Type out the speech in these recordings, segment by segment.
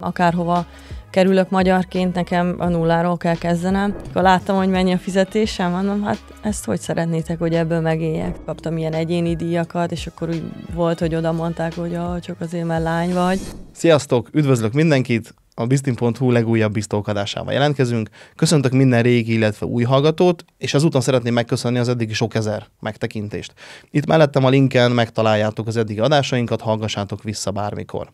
Akárhova kerülök magyarként, nekem a nulláról kell kezdenem. Akkor láttam, hogy mennyi a fizetésem, mondom, hát ezt hogy szeretnétek, hogy ebből megéljek? Kaptam ilyen egyéni díjakat, és akkor úgy volt, hogy oda mondták, hogy csak azért, mert lány vagy. Sziasztok, üdvözlök mindenkit! A Biztin.hu legújabb biztókadásával jelentkezünk. Köszöntök minden régi, illetve új hallgatót, és ezúton szeretném megköszönni az eddigi sok ezer megtekintést. Itt mellettem a linken megtaláljátok az eddigi adásainkat, hallgassátok vissza bármikor.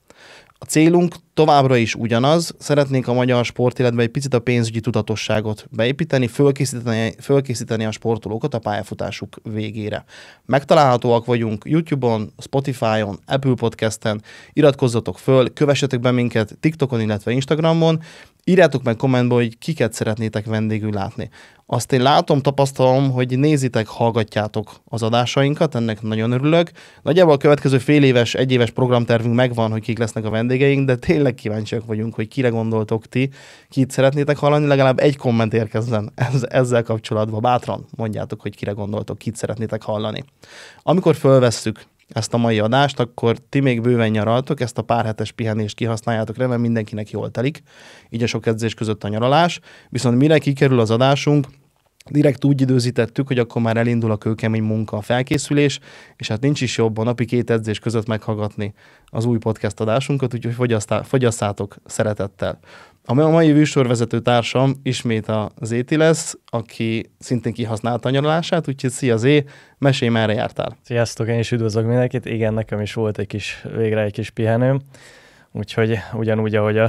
A célunk továbbra is ugyanaz, szeretnénk a magyar sportéletbe egy picit a pénzügyi tudatosságot beépíteni, fölkészíteni a sportolókat a pályafutásuk végére. Megtalálhatóak vagyunk YouTube-on, Spotify-on, Apple Podcast-en, iratkozzatok föl, kövessetek be minket TikTokon, illetve Instagramon, írjátok meg kommentbe, hogy kiket szeretnétek vendégül látni. Azt én látom, tapasztalom, hogy nézitek, hallgatjátok az adásainkat, ennek nagyon örülök. Nagyjából a következő fél éves, egyéves programtervünk megvan, hogy kik lesznek a vendégeink, de tényleg kíváncsiak vagyunk, hogy kire gondoltok ti, kit szeretnétek hallani, legalább egy komment érkezzen ezzel kapcsolatban. Bátran mondjátok, hogy kire gondoltok, kit szeretnétek hallani. Amikor fölvesszük ezt a mai adást, akkor ti még bőven nyaraltok, ezt a pár hetes pihenést kihasználjátok, remélem mindenkinek jól telik, így a sok edzés között a nyaralás, viszont mire kikerül az adásunk, direkt úgy időzítettük, hogy akkor már elindul a kőkemény munka, a felkészülés, és hát nincs is jobb a napi 2 edzés között meghallgatni az új podcast adásunkat, úgyhogy fogyasszátok szeretettel. A mai műsorvezető társam ismét a Zéti lesz, aki szintén kihasználta a nyaralását, úgyhogy szia Zé, mesélj, merre jártál. Sziasztok, én is üdvözlök mindenkit. Igen, nekem is volt végre egy kis pihenőm, úgyhogy ugyanúgy, ahogy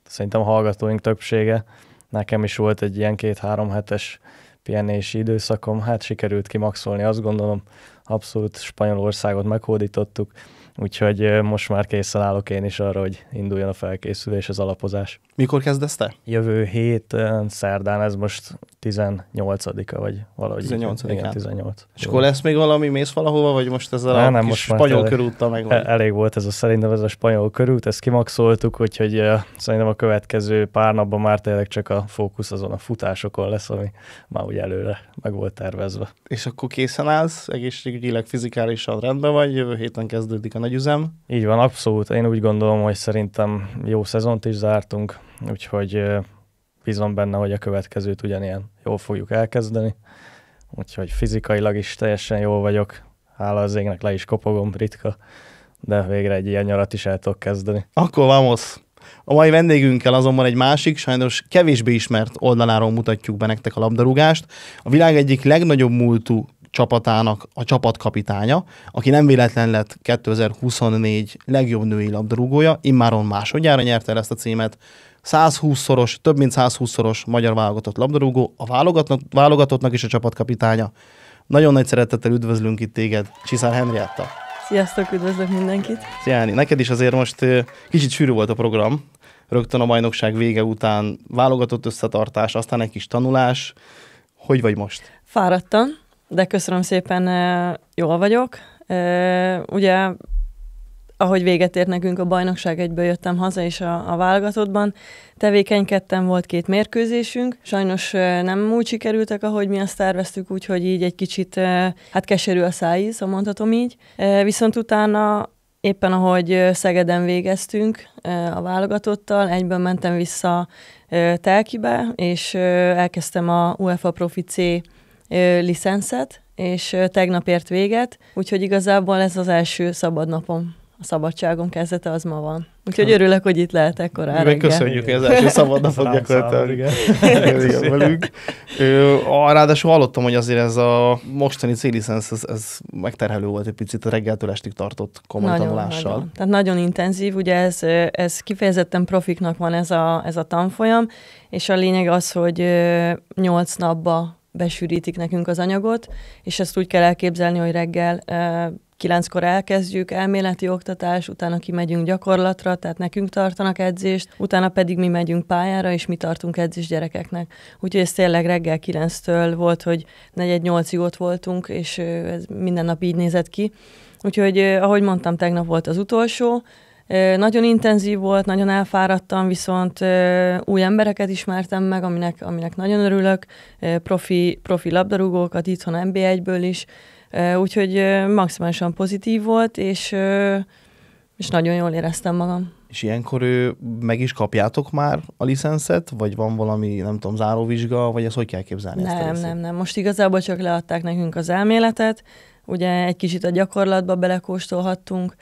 szerintem a hallgatóink többsége, nekem is volt egy ilyen 2-3 hetes pihenési időszakom, hát sikerült kimaxolni, azt gondolom, abszolút Spanyolországot meghódítottuk, úgyhogy most már készen állok én is arra, hogy induljon a felkészülés, az alapozás. Mikor kezdesz te? Jövő hét szerdán, ez most 18-a, vagy valahogy. 18-án. 18. És akkor lesz még valami, mész valahova, vagy most ez a kis spanyol körúttal megvan? Elég volt szerintem ez a spanyol körút, ezt kimaxoltuk, úgyhogy szerintem a következő pár napban már tényleg csak a fókusz azon a futásokon lesz, ami már úgy előre meg volt tervezve. És akkor készen állsz, egészségügyileg, fizikálisan rendben vagy, jövő héten kezdődik a nagyüzem? Így van, abszolút. Én úgy gondolom, hogy szerintem jó szezont is zártunk, úgyhogy bízom benne, hogy a következőt ugyanilyen jól fogjuk elkezdeni. Úgyhogy fizikailag is teljesen jól vagyok. Hála az égnek, le is kopogom, ritka, de végre egy ilyen nyarat is el tudok kezdeni. Akkor vamos! A mai vendégünkkel azonban egy másik, sajnos kevésbé ismert oldaláról mutatjuk be nektek a labdarúgást. A világ egyik legnagyobb múltú csapatának a csapatkapitánya, aki nem véletlen lett 2024 legjobb női labdarúgója, immáron másodjára nyerte el ezt a címet. 120-szoros, több mint 120-szoros magyar válogatott labdarúgó, a válogatottnak is a csapatkapitánya. Nagyon nagy szeretettel üdvözlünk itt téged, Csiszár Henrietta. Sziasztok, üdvözlök mindenkit! Szia, Henri. Neked is azért most kicsit sűrű volt a program, rögtön a bajnokság vége után válogatott összetartás, aztán egy kis tanulás. Hogy vagy most? Fáradtam, de köszönöm szépen, jól vagyok. Ugye, ahogy véget ért nekünk a bajnokság, egyből jöttem haza, és a válogatottban tevékenykedtem, volt 2 mérkőzésünk. Sajnos nem úgy sikerültek, ahogy mi azt terveztük, úgyhogy így egy kicsit keserű a szájíz, ha mondhatom így. Viszont utána éppen ahogy Szegeden végeztünk a válogatottal, egyben mentem vissza Telkibe, és elkezdtem a UEFA Profi C licenszet, és tegnap ért véget, úgyhogy igazából ez az első szabad napom. A szabadságom kezdete az ma van. Úgyhogy örülök, hogy itt lehetek korán reggel. Köszönjük, hogy az első szabad napot gyakorlatilag velünk. Ráadásul hallottam, hogy azért ez a mostani C-licensz, ez megterhelő volt egy picit a reggeltől estig tartott komoly tanulással. Nagyon. Tehát nagyon intenzív, ugye ez kifejezetten profiknak van ez a tanfolyam, és a lényeg az, hogy 8 napba besűrítik nekünk az anyagot, és ezt úgy kell elképzelni, hogy reggel 9-kor elkezdjük, elméleti oktatás, utána kimegyünk gyakorlatra, tehát nekünk tartanak edzést, utána pedig mi megyünk pályára, és mi tartunk edzést gyerekeknek. Úgyhogy ez tényleg reggel 9-től volt, hogy 4-8-ig ott voltunk, és ez minden nap így nézett ki. Úgyhogy, ahogy mondtam, tegnap volt az utolsó, nagyon intenzív volt, nagyon elfáradtam, viszont új embereket ismertem meg, aminek nagyon örülök, profi labdarúgókat, itthon NB1-ből is, úgyhogy maximálisan pozitív volt, és és nagyon jól éreztem magam. És ilyenkor meg is kapjátok már a licenszet, vagy van valami, nem tudom, záróvizsga, vagy ezt hogy kell képzelni? Nem. Most igazából csak leadták nekünk az elméletet, ugye egy kicsit a gyakorlatba belekóstolhattunk,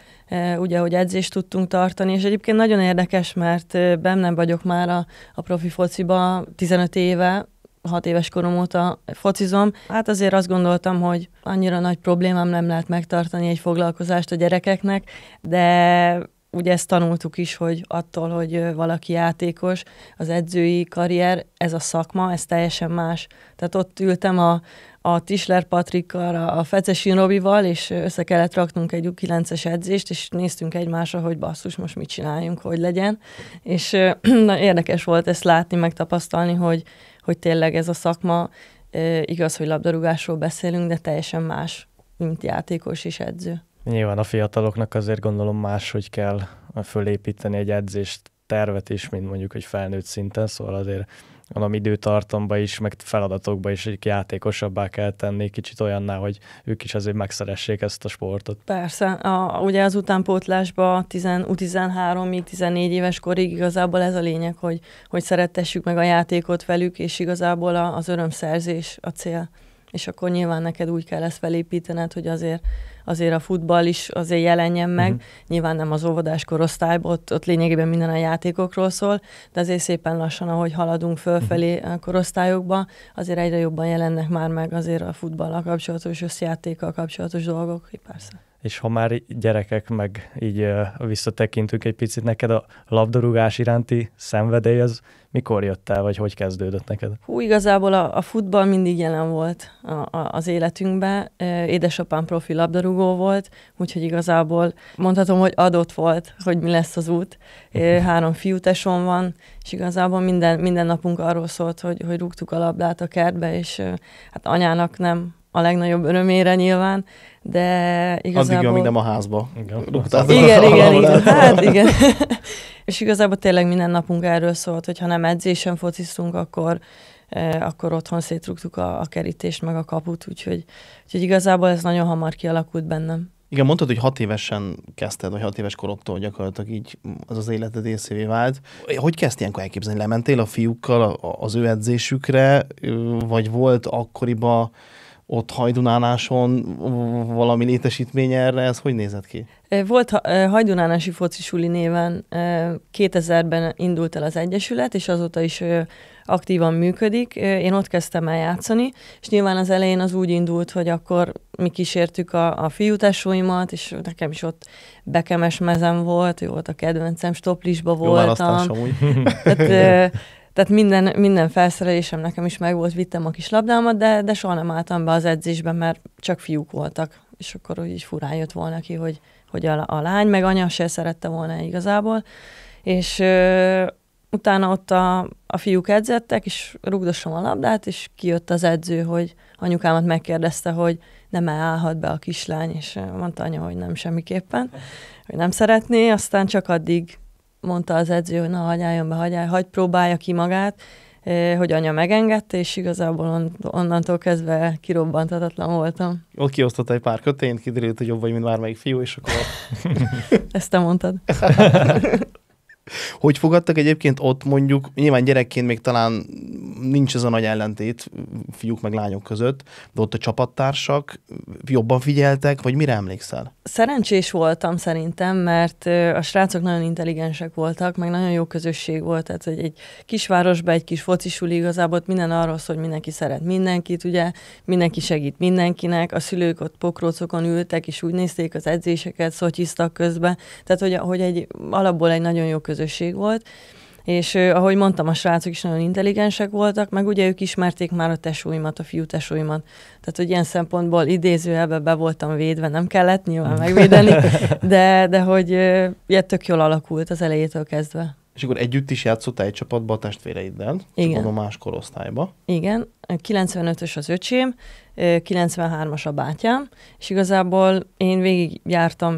ugye, hogy edzést tudtunk tartani, és egyébként nagyon érdekes, mert bennem vagyok már a profi fociba 15 éve, 6 éves korom óta focizom. Hát azért azt gondoltam, hogy annyira nagy problémám nem lehet megtartani egy foglalkozást a gyerekeknek, de ugye ezt tanultuk is, hogy attól, hogy valaki játékos, az edzői karrier, ez a szakma, ez teljesen más. Tehát ott ültem a Tisler Patrikkal, a Fecesin Robival, és össze kellett raknunk egy U9-es edzést, és néztünk egymásra, hogy basszus, most mit csináljunk, hogy legyen. És érdekes volt ezt látni, megtapasztalni, hogy tényleg ez a szakma, igaz, hogy labdarúgásról beszélünk, de teljesen más, mint játékos és edző. Nyilván a fiataloknak azért gondolom máshogy kell fölépíteni egy edzést, tervet is, mint mondjuk egy felnőtt szinten, szóval azért valami időtartamban is, meg feladatokban is egy játékosabbá kell tenni, kicsit olyanná, hogy ők is azért megszeressék ezt a sportot. Persze, ugye az utánpótlásban U13-ig 14 éves korig igazából ez a lényeg, hogy szerettessük meg a játékot velük, és igazából az örömszerzés a cél. És akkor nyilván neked úgy kell ezt felépítened, hogy azért a futball is azért jelenjen meg. Nyilván nem az óvodás korosztályban, ott lényegében minden a játékokról szól, de azért szépen lassan, ahogy haladunk fölfelé a korosztályokba, azért egyre jobban jelennek már meg azért a futballal kapcsolatos, összjátékkal kapcsolatos dolgok, persze. És ha már gyerekek, meg így visszatekintünk egy picit, neked a labdarúgás iránti szenvedély az mikor jött el, vagy hogy kezdődött neked? Igazából a futball mindig jelen volt az életünkben. Édesapám profi labdarúgó volt, úgyhogy igazából mondhatom, hogy adott volt, hogy mi lesz az út. 3 fiútesom van, és igazából minden napunk arról szólt, hogy rúgtuk a labdát a kertbe, és hát anyának nem a legnagyobb örömére nyilván, de igazából... Addig, amíg nem a házba. Igen. Hát igen. És igazából tényleg minden napunk erről szólt, hogy ha nem edzésen fociztunk, akkor otthon szétrugtuk a kerítést, meg a kaput, úgyhogy igazából ez nagyon hamar kialakult bennem. Igen, mondtad, hogy 6 évesen kezdted, vagy 6 éves korodtól gyakorlatilag így az életed részévé vált. Hogy kezdtél ilyenkor elképzelni? Lementél a fiúkkal az ő edzésükre, vagy volt akkoriban ott Hajdunánáson valami létesítmény erre? Ez hogy nézett ki? Volt Hajdunánási focisuli néven 2000-ben indult el az Egyesület, és azóta is aktívan működik. Én ott kezdtem el játszani, és nyilván az elején az úgy indult, hogy akkor mi kísértük a fiútesóimat, és nekem is ott Bekemes mezem volt, ő volt a kedvencem, Stoplisba voltam. Tehát minden felszerelésem nekem is megvolt, vittem a kis labdámat, de soha nem álltam be az edzésbe, mert csak fiúk voltak. És akkor úgy így furán jött volna ki, hogy a lány, meg anya se szerette volna igazából. És utána ott a fiúk edzettek, és rugdossom a labdát, és kijött az edző, hogy anyukámat megkérdezte, hogy nem állhat be a kislány, és mondta anya, hogy nem semmiképpen, hogy nem szeretné, aztán csak addig mondta az edző, hogy na, hagyjáljon be, hagyd próbálja ki magát, hogy anya megengedte, és igazából onnantól kezdve kirobbantatlan voltam. Ott kiosztotta egy pár kötényt, kiderült, hogy jobb vagy, mint bármelyik fiú, és akkor... Ezt te mondtad. Hogy fogadtak egyébként ott mondjuk, nyilván gyerekként még talán nincs ez a nagy ellentét fiúk meg lányok között, de ott a csapattársak jobban figyeltek, vagy mire emlékszel? Szerencsés voltam szerintem, mert a srácok nagyon intelligensek voltak, meg nagyon jó közösség volt, tehát hogy egy kisvárosban egy kis focisuli igazából ott minden arról szól, hogy mindenki szeret mindenkit, ugye, mindenki segít mindenkinek, a szülők ott pokrócokon ültek, és úgy nézték az edzéseket, szotyiztak közben, tehát hogy alapból egy nagyon jó közösség volt, és ahogy mondtam, a srácok is nagyon intelligensek voltak, meg ugye ők ismerték már a tesóimat, a fiú tesóimat. Tehát, hogy ilyen szempontból idézőjelben be voltam védve, nem kellett nyilván megvédeni, de hogy tök jól alakult az elejétől kezdve. És akkor együtt is játszottál egy csapatba a testvéreiddel, csak mondom más korosztályba. Igen, 95-ös az öcsém, 93-as a bátyám, és igazából én végigjártam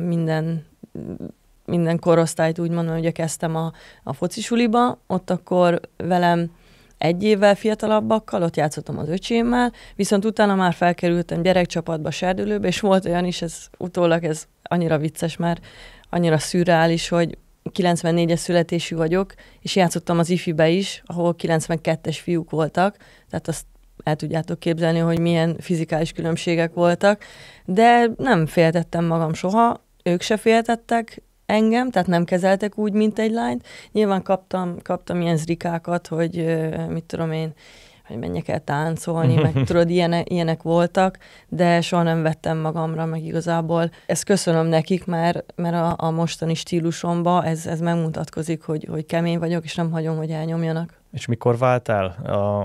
minden korosztályt, úgy mondom, hogy kezdtem a focisuliba, ott akkor velem 1 évvel fiatalabbakkal, ott játszottam az öcsémmel, viszont utána már felkerültem gyerekcsapatba, serdülőbe, és volt olyan is, ez utólag ez annyira vicces, mert annyira szürreális, hogy 94-es születésű vagyok, és játszottam az ifibe is, ahol 92-es fiúk voltak, tehát azt el tudjátok képzelni, hogy milyen fizikális különbségek voltak, de nem féltettem magam soha, ők se féltettek engem, tehát nem kezeltek úgy, mint egy lányt. Nyilván kaptam ilyen zrikákat, hogy mit tudom én, hogy menjek el táncolni, meg tudod, ilyenek voltak, de soha nem vettem magamra, meg igazából ezt köszönöm nekik, mert a mostani stílusomba ez megmutatkozik, hogy kemény vagyok, és nem hagyom, hogy elnyomjanak. És mikor vált el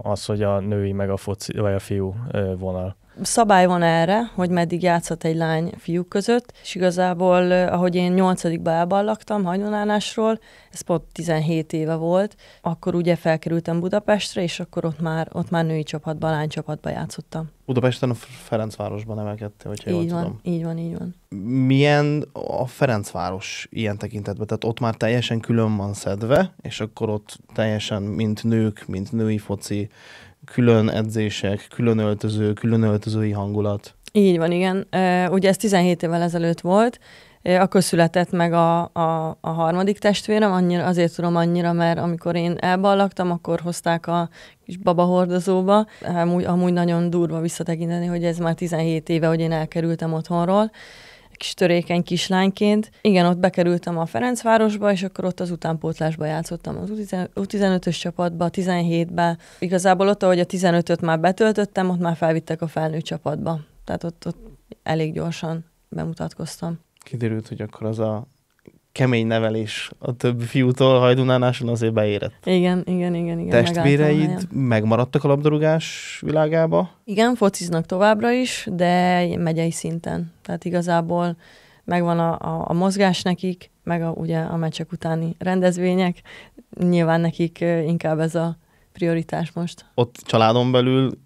az, hogy a női meg a foci, vagy a fiú vonal? Szabály van erre, hogy meddig játszhat egy lány fiúk között, és igazából, ahogy én 8-ba elballagtam hajdonánásról, ez pont 17 éve volt, akkor ugye felkerültem Budapestre, és akkor ott már női csapatban, lánycsapatban játszottam. Budapesten a Ferencvárosban emelkedtél, hogyha jól tudom. Így van. Milyen a Ferencváros ilyen tekintetben? Tehát ott már teljesen külön van szedve, és akkor ott teljesen, mint nők, mint női foci, külön edzések, külön öltöző, külön öltözői hangulat. Így van, igen. Ugye ez 17 évvel ezelőtt volt, akkor született meg a harmadik testvérem, azért tudom annyira, mert amikor én elballagtam, akkor hozták a kis babahordozóba. Amúgy nagyon durva visszatekinteni, hogy ez már 17 éve, hogy én elkerültem otthonról, kis törékeny kislányként. Igen, ott bekerültem a Ferencvárosba, és akkor ott az utánpótlásba játszottam az U15-ös csapatba, 17-be. Igazából ott, ahogy a 15-öt már betöltöttem, ott már felvittek a felnőtt csapatba. Tehát ott elég gyorsan bemutatkoztam. Kiderült, hogy akkor az a kemény nevelés a többi fiútól Hajdunánáson azért beérett. Igen. Testvéreid megmaradtak a labdarúgás világába? Igen, fociznak továbbra is, de megyei szinten. Tehát igazából megvan a mozgás nekik, meg ugye a meccsek utáni rendezvények. Nyilván nekik inkább ez a prioritás most. Ott családon belül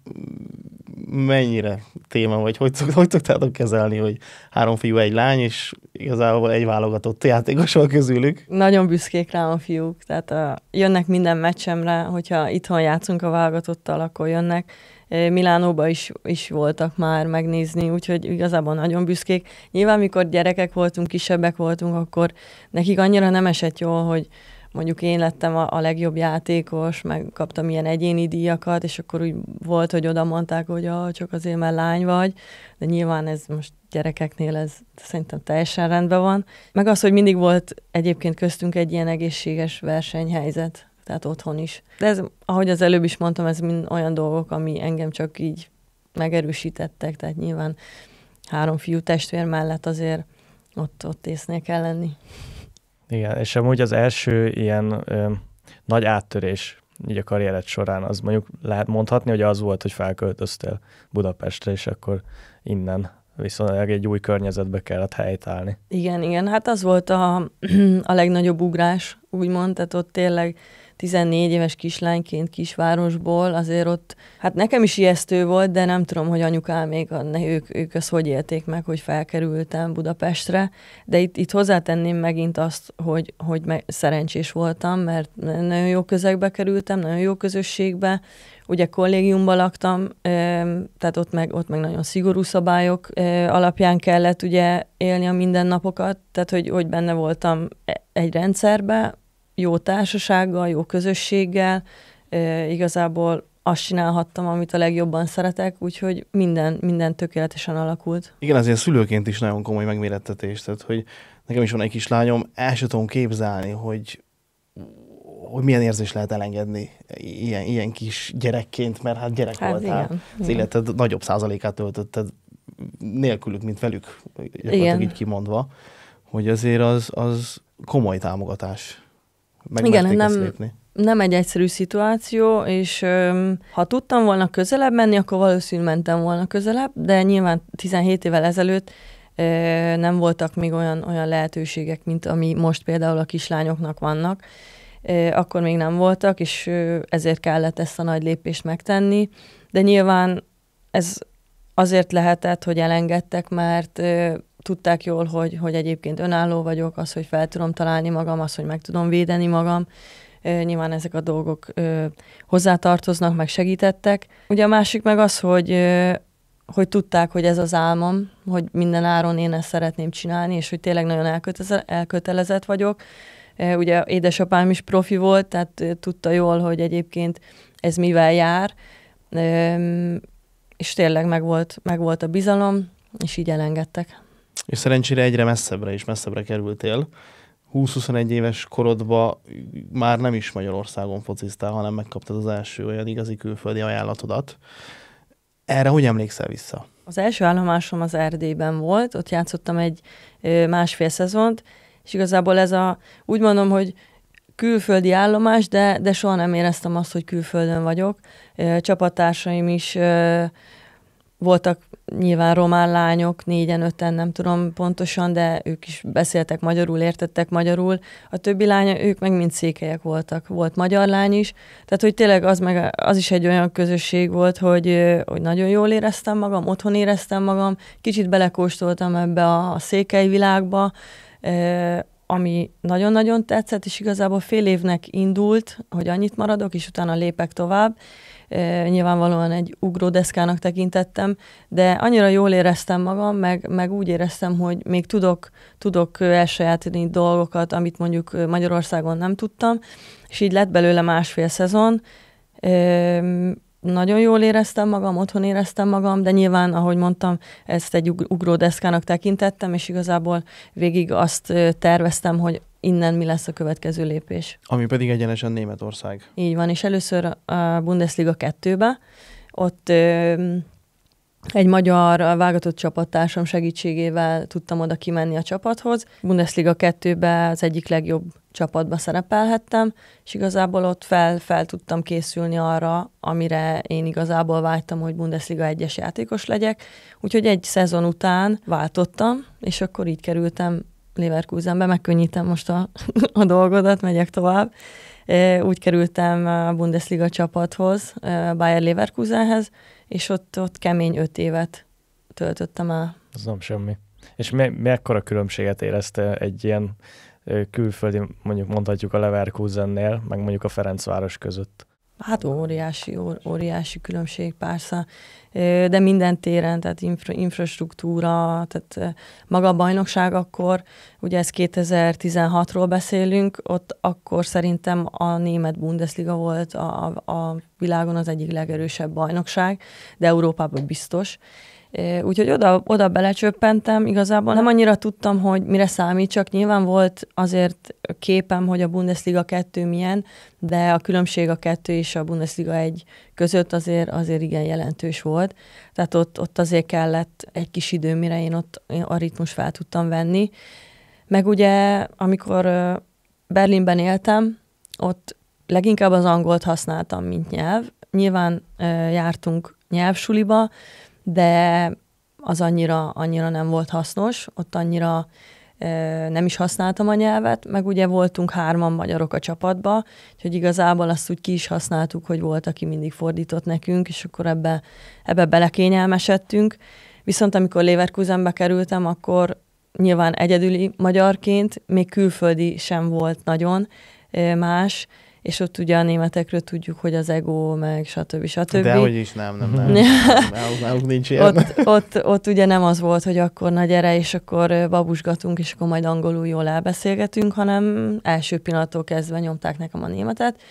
mennyire téma, vagy hogy szoktátok kezelni, hogy 3 fiú, 1 lány, és igazából egy válogatott játékos van közülük? Nagyon büszkék rám a fiúk, tehát jönnek minden meccsemre, hogyha itthon játszunk a válogatottal, akkor jönnek. Milánóba is voltak már megnézni, úgyhogy igazából nagyon büszkék. Nyilván, mikor gyerekek voltunk, kisebbek voltunk, akkor nekik annyira nem esett jól, hogy mondjuk én lettem a legjobb játékos, meg kaptam ilyen egyéni díjakat, és akkor úgy volt, hogy oda mondták, hogy csak azért, mert lány vagy, de nyilván ez most gyerekeknél ez szerintem teljesen rendben van. Meg az, hogy mindig volt egyébként köztünk egy ilyen egészséges versenyhelyzet, tehát otthon is. De ez, ahogy az előbb is mondtam, ez mind olyan dolgok, ami engem csak így megerősítettek, tehát nyilván 3 fiú testvér mellett azért ott észnél kell lenni. Igen, és amúgy az első ilyen nagy áttörés így a karriered során, az mondjuk lehet mondhatni, hogy az volt, hogy felköltöztél Budapestre, és akkor innen viszonylag egy új környezetbe kellett helytállni. Igen, hát az volt a legnagyobb ugrás, úgymond, tehát ott tényleg 14 éves kislányként kisvárosból, azért ott, hát nekem is ijesztő volt, de nem tudom, hogy anyukámék, ők ezt hogy élték meg, hogy felkerültem Budapestre, de itt hozzátenném megint azt, hogy szerencsés voltam, mert nagyon jó közegbe kerültem, nagyon jó közösségbe, ugye kollégiumban laktam, tehát ott meg nagyon szigorú szabályok alapján kellett ugye élni a mindennapokat, tehát hogy benne voltam egy rendszerbe, jó társasággal, jó közösséggel, igazából azt csinálhattam, amit a legjobban szeretek, úgyhogy minden tökéletesen alakult. Igen, azért szülőként is nagyon komoly megmérettetés, tehát hogy nekem is van egy kislányom, el sem tudom képzelni, hogy milyen érzés lehet elengedni ilyen kis gyerekként, mert hát gyerek voltál. Igen, az életed nagyobb százalékát töltötted nélkülük, mint velük, gyakorlatilag így kimondva, hogy azért az komoly támogatás. Igen, nem egy egyszerű szituáció, és ha tudtam volna közelebb menni, akkor valószínűleg mentem volna közelebb, de nyilván 17 évvel ezelőtt nem voltak még olyan lehetőségek, mint ami most például a kislányoknak vannak. Akkor még nem voltak, és ezért kellett ezt a nagy lépést megtenni, de nyilván ez azért lehetett, hogy elengedtek, mert tudták jól, hogy egyébként önálló vagyok, az, hogy fel tudom találni magam, az, hogy meg tudom védeni magam. Nyilván ezek a dolgok hozzátartoznak, meg segítettek. Ugye a másik meg az, hogy hogy tudták, hogy ez az álmom, hogy minden áron én ezt szeretném csinálni, és hogy tényleg nagyon elkötelezett vagyok. Ugye édesapám is profi volt, tehát tudta jól, hogy egyébként ez mivel jár, és tényleg megvolt a bizalom, és így elengedtek. És szerencsére egyre messzebbre kerültél. 20-21 éves korodban már nem is Magyarországon fociztál, hanem megkaptad az első olyan igazi külföldi ajánlatodat. Erre hogy emlékszel vissza? Az első állomásom az Erdélyben volt, ott játszottam egy másfél szezont, és igazából ez úgy mondom, hogy külföldi állomás, de soha nem éreztem azt, hogy külföldön vagyok. Csapattársaim is voltak nyilván román lányok, 4-5, nem tudom pontosan, de ők is beszéltek magyarul, értettek magyarul. A többi lány, ők meg mind székelyek voltak. Volt magyar lány is. Tehát, hogy tényleg az is egy olyan közösség volt, hogy nagyon jól éreztem magam, otthon éreztem magam, kicsit belekóstoltam ebbe a székely világba, ami nagyon-nagyon tetszett, és igazából fél évnek indult, hogy annyit maradok, és utána lépek tovább. Nyilvánvalóan egy ugródeszkának tekintettem, de annyira jól éreztem magam, meg úgy éreztem, hogy még tudok elsajátítani dolgokat, amit mondjuk Magyarországon nem tudtam, és így lett belőle másfél szezon. Nagyon jól éreztem magam, otthon éreztem magam, de nyilván, ahogy mondtam, ezt egy ugródeszkának tekintettem, és igazából végig azt terveztem, hogy innen mi lesz a következő lépés. Ami pedig egyenesen Németország. Így van, és először a Bundesliga 2-be, ott egy magyar válogatott csapattársam segítségével tudtam oda kimenni a csapathoz. Bundesliga 2-be az egyik legjobb csapatba szerepelhettem, és igazából ott fel tudtam készülni arra, amire én igazából vágytam, hogy Bundesliga 1-es játékos legyek. Úgyhogy egy szezon után váltottam, és akkor így kerültem Leverkusenbe, megkönnyítem most a dolgodat, megyek tovább. Úgy kerültem a Bundesliga csapathoz, Bayer Leverkusenhez, és ott kemény 5 évet töltöttem el. Ez nem semmi. És mekkora különbséget érezte egy ilyen külföldi, mondjuk mondhatjuk a Leverkusennél, meg mondjuk a Ferencváros között? Hát óriási különbség persze, de minden téren, tehát infrastruktúra, tehát maga a bajnokság akkor, ugye ez 2016-ról beszélünk, ott akkor szerintem a német Bundesliga volt a világon az egyik legerősebb bajnokság, de Európában biztos. Úgyhogy oda belecsöppentem, igazából nem annyira tudtam, hogy mire számít, csak nyilván volt azért képem, hogy a Bundesliga 2 milyen, de a különbség a 2 és a Bundesliga 1 között azért igen jelentős volt. Tehát ott azért kellett egy kis idő, mire én ott a ritmus fel tudtam venni. Meg ugye, amikor Berlinben éltem, ott leginkább az angolt használtam, mint nyelv. Nyilván jártunk nyelvsuliba, de az annyira nem volt hasznos, ott annyira nem is használtam a nyelvet, meg ugye voltunk 3 magyarok a csapatba, úgyhogy igazából azt úgy ki is használtuk, hogy volt, aki mindig fordított nekünk, és akkor ebbe belekényelmesedtünk. Viszont amikor Leverkusenbe kerültem, akkor nyilván egyedüli magyarként, még külföldi sem volt nagyon más, és ott ugye a németekről tudjuk, hogy az ego, meg stb. De hogy is nem. Náluk nincs ilyen. Ott ugye nem az volt, hogy akkor na gyere, és akkor babusgatunk, és akkor majd angolul jól elbeszélgetünk, hanem első pillanattól kezdve nyomták nekem a németet.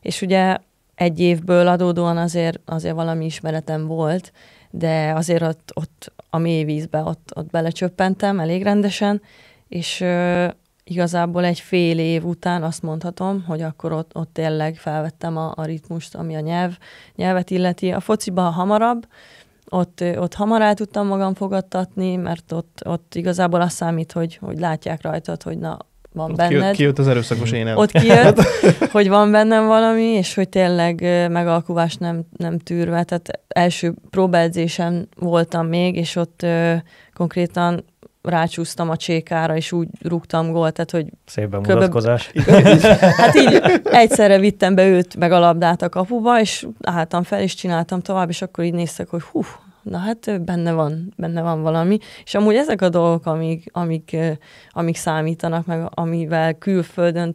És ugye egy évből adódóan azért valami ismeretem volt, de azért ott a mélyvízbe ott belecsöppentem elég rendesen, és igazából egy fél év után azt mondhatom, hogy akkor ott tényleg felvettem a ritmust, ami a nyelvet illeti. A fociban hamarabb, ott hamar el tudtam magam fogadtatni, mert ott igazából azt számít, hogy látják rajtad, hogy na, van benned. Kijött az erőszakos énem. Ott kijött, hogy van bennem valami, és hogy tényleg megalkuvás nem tűrve. Tehát első próbaedzésen voltam még, és ott konkrétan rácsúsztam a csékára, és úgy rúgtam gólt, tehát hogy... Szép bemutatkozás. Hát így egyszerre vittem be őt, meg a labdát a kapuba, és álltam fel, és csináltam tovább, és akkor így néztek, hogy na hát benne van valami. És amúgy ezek a dolgok, amik számítanak, meg amivel külföldön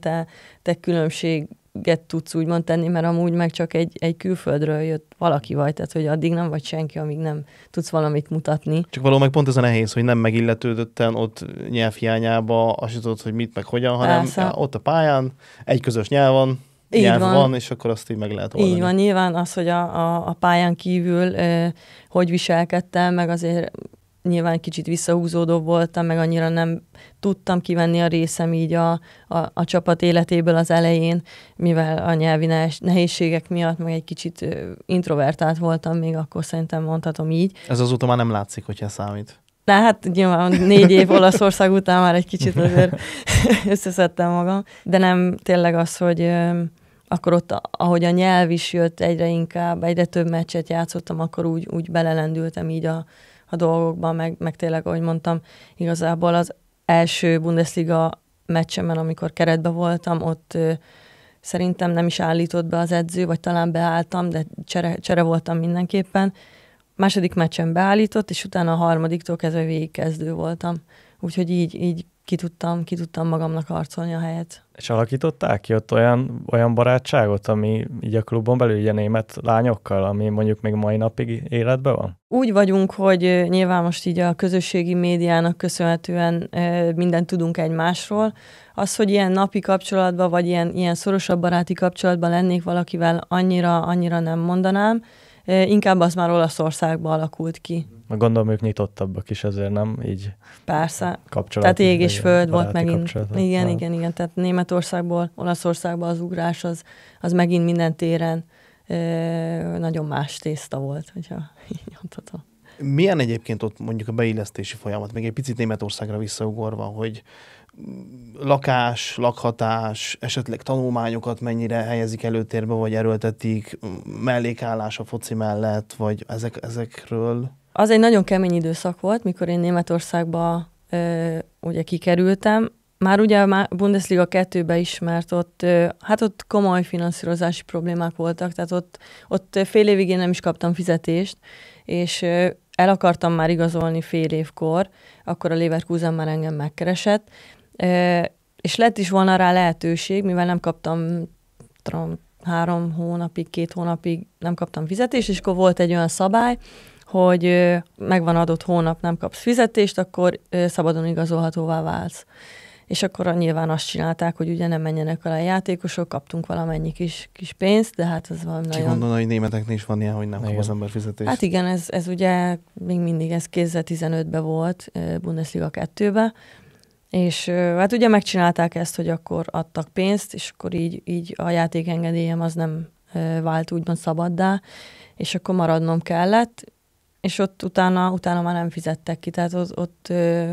te különbség különbséget tudsz úgymond tenni, mert amúgy meg csak egy külföldről jött valaki vagy, tehát hogy addig nem vagy senki, amíg nem tudsz valamit mutatni. Csak valahol meg pont ez a nehéz, hogy nem megilletődötten ott nyelvhiányába azt tudod, hogy mit meg hogyan, hanem ott a pályán egy közös nyelv van, és akkor azt így meg lehet oldani. Így van, nyilván az, hogy a pályán kívül hogy viselkedtem, meg azért nyilván kicsit visszahúzódó voltam, meg annyira nem tudtam kivenni a részem így a csapat életéből az elején, mivel a nyelvi nehézségek miatt meg egy kicsit introvertált voltam, még akkor szerintem mondhatom így. Ez azóta már nem látszik, hogyha számít. De hát nyilván 4 év Olaszország után már egy kicsit azért összeszedtem magam, de nem tényleg az, hogy akkor ott, ahogy a nyelv is jött egyre inkább, egyre több meccset játszottam, akkor úgy belelendültem így a dolgokban, meg tényleg, ahogy mondtam, igazából az első Bundesliga meccsemen, amikor keretbe voltam, ott szerintem nem is állított be az edző, vagy talán beálltam, de csere voltam mindenképpen. Második meccsen beállított, és utána a harmadiktól kezdve végigkezdő voltam. Úgyhogy így ki tudtam magamnak harcolni a helyet. És alakították ki ott olyan barátságot, ami így a klubon belül, ugye német lányokkal, ami mondjuk még mai napig életben van? Úgy vagyunk, hogy nyilván most így a közösségi médiának köszönhetően mindent tudunk egymásról. Az, hogy ilyen napi kapcsolatban, vagy ilyen szorosabb baráti kapcsolatban lennék valakivel, annyira nem mondanám. Inkább az már Olaszországban alakult ki. Gondolom, ők nyitottabbak is, ezért nem így. Persze. Kapcsolat. Tehát ég és föld volt megint. Kapcsolat. Igen. Tehát Németországból, Olaszországba az ugrás az megint minden téren nagyon más tészta volt, hogyha így mondhatom. Milyen egyébként ott mondjuk a beillesztési folyamat, még egy picit Németországra visszaugorva, hogy lakhatás, esetleg tanulmányokat mennyire helyezik előtérbe, vagy erőltetik, mellékállás a foci mellett, vagy ezekről? Az egy nagyon kemény időszak volt, mikor én Németországba ugye kikerültem. Már ugye a Bundesliga 2-be is, mert ott komoly finanszírozási problémák voltak, tehát ott fél évig én nem is kaptam fizetést, és el akartam már igazolni fél évkor, akkor a Leverkusen már engem megkeresett, és lett is volna rá lehetőség, mivel nem kaptam 3 hónapig, 2 hónapig nem kaptam fizetést, és akkor volt egy olyan szabály, hogy megvan adott hónap, nem kapsz fizetést, akkor szabadon igazolhatóvá válsz. És akkor nyilván azt csinálták, hogy ugye nem menjenek el a játékosok, kaptunk valamennyi kis pénzt, de hát ez valami nagyon... Gondolom, hogy németeknél is van ilyen, hogy nem kap az ember fizetést. Hát igen, ez ugye még mindig, ez 2015-ben volt, Bundesliga 2-be, és hát ugye megcsinálták ezt, hogy akkor adtak pénzt, és akkor így a játékengedélyem az nem vált úgymond szabaddá, és akkor maradnom kellett, és ott utána már nem fizettek ki, tehát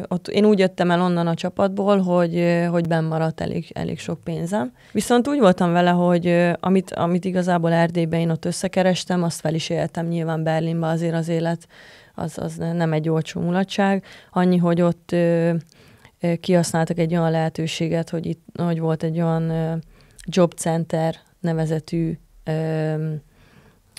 ott én úgy jöttem el onnan a csapatból, hogy benn maradt elég sok pénzem. Viszont úgy voltam vele, hogy amit igazából Erdélyben én ott összekerestem, azt fel is éltem nyilván Berlinbe, azért az élet, az nem egy olcsó mulatság. Annyi, hogy ott kihasználtak egy olyan lehetőséget, hogy volt egy olyan job center nevezetű,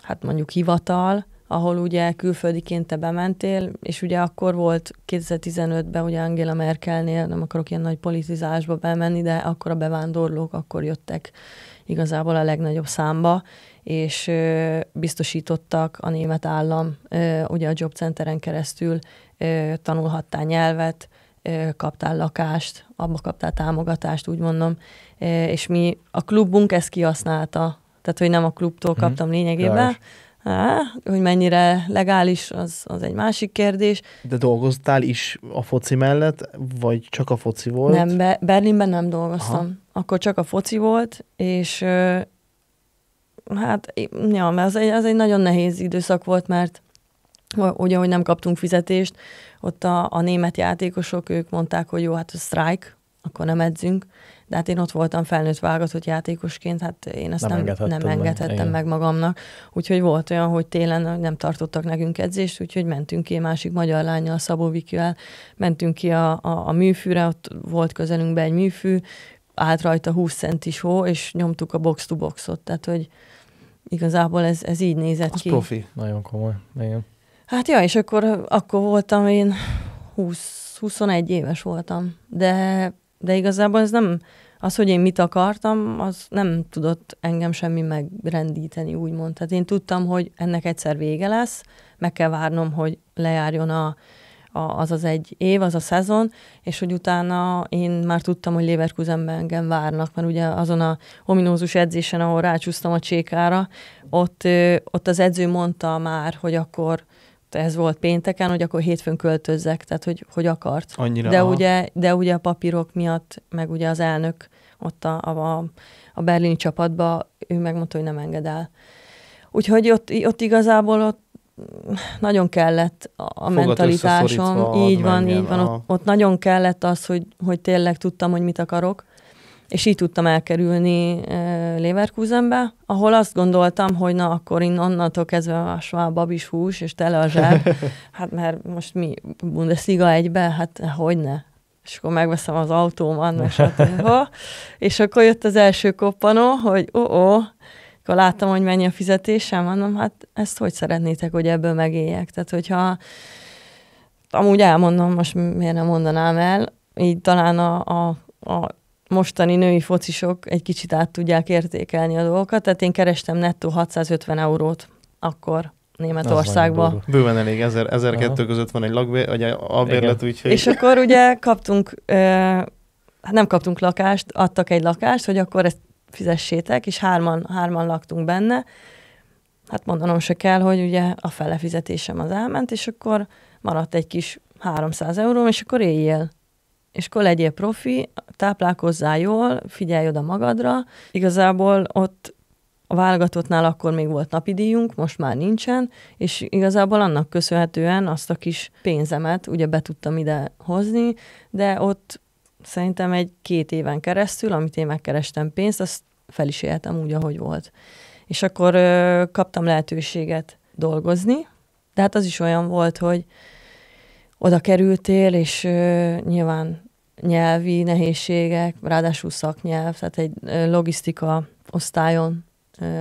hát mondjuk hivatal, ahol ugye külföldiként te bementél, és ugye akkor volt 2015-ben ugye Angela Merkelnél, nem akarok ilyen nagy politizálásba bemenni, de akkor a bevándorlók akkor jöttek igazából a legnagyobb számba, és biztosítottak a német állam, ugye a jobcenteren keresztül tanulhattál nyelvet, kaptál lakást, abba kaptál támogatást, úgy mondom, és a klubunk ezt kihasználta, tehát hogy nem a klubtól kaptam lényegében, hogy mennyire legális, az egy másik kérdés. De dolgoztál is a foci mellett, vagy csak a foci volt? Nem, Berlinben nem dolgoztam. Aha. Akkor csak a foci volt, és mert az egy nagyon nehéz időszak volt, mert ugye, hogy nem kaptunk fizetést, ott a német játékosok, ők mondták, hogy jó, hát a sztrájk, akkor nem edzünk, de hát én ott voltam felnőtt válogatott játékosként, hát én ezt nem engedhettem meg magamnak. Úgyhogy volt olyan, hogy télen nem tartottak nekünk edzést, úgyhogy mentünk ki másik magyar lánnyal, Szabó Vikivel, mentünk ki a műfűre, ott volt közelünkben egy műfű, állt rajta 20 centis hó, és nyomtuk a box-to-boxot, tehát hogy igazából ez így nézett ki. Az profi. Nagyon komoly, igen. Hát ja, és akkor voltam én 21 éves voltam, de igazából ez nem az, hogy én mit akartam, az nem tudott engem semmi megrendíteni, úgymond. Tehát én tudtam, hogy ennek egyszer vége lesz, meg kell várnom, hogy lejárjon az egy év, az a szezon, és hogy utána én már tudtam, hogy Leverkusenben engem várnak, mert ugye azon a ominózus edzésen, ahol rácsúsztam a csékára, ott az edző mondta már, hogy akkor, ez volt pénteken, hogy akkor hétfőn költözzek, tehát hogy akart. Annyira, de ugye a papírok miatt, meg ugye az elnök ott a berlini csapatban, ő megmondta, hogy nem enged el. Úgyhogy ott igazából nagyon kellett a mentalitásom. Így van. Ott nagyon kellett az, hogy tényleg tudtam, hogy mit akarok, és így tudtam elkerülni Leverkusenbe, ahol azt gondoltam, hogy na, akkor én onnantól kezdve a Schwab babis hús, és tele a zseb. Hát mert most mi, Bundesliga egybe? Hát hogyne? És akkor megveszem az autómat, és akkor jött az első koppanó, hogy akkor láttam, hogy mennyi a fizetésem, mondom, hát ezt hogy szeretnétek, hogy ebből megéljek? Tehát, hogyha amúgy elmondom, most miért nem mondanám el, így talán a mostani női focisok egy kicsit át tudják értékelni a dolgokat, tehát én kerestem nettó 650 eurót akkor Németországban. Bőven elég, 1000-1200 között van egy lakbér, vagy albérlet, úgyhogy... És akkor ugye nem kaptunk lakást, adtak egy lakást, hogy akkor ezt fizessétek, és hárman laktunk benne. Hát mondanom se kell, hogy ugye a fele fizetésem az elment, és akkor maradt egy kis 300 euróm, és akkor éljél. És akkor legyél profi, táplálkozzál jól, figyelj oda magadra. Igazából ott a válogatottnál akkor még volt napi díjunk, most már nincsen, és igazából annak köszönhetően azt a kis pénzemet ugye be tudtam ide hozni, de ott szerintem 1-2 éven keresztül, amit én megkerestem pénzt, azt fel is éltem úgy, ahogy volt. És akkor kaptam lehetőséget dolgozni, de hát az is olyan volt, hogy oda kerültél, és nyilván nyelvi nehézségek, ráadásul szaknyelv, tehát egy logisztika osztályon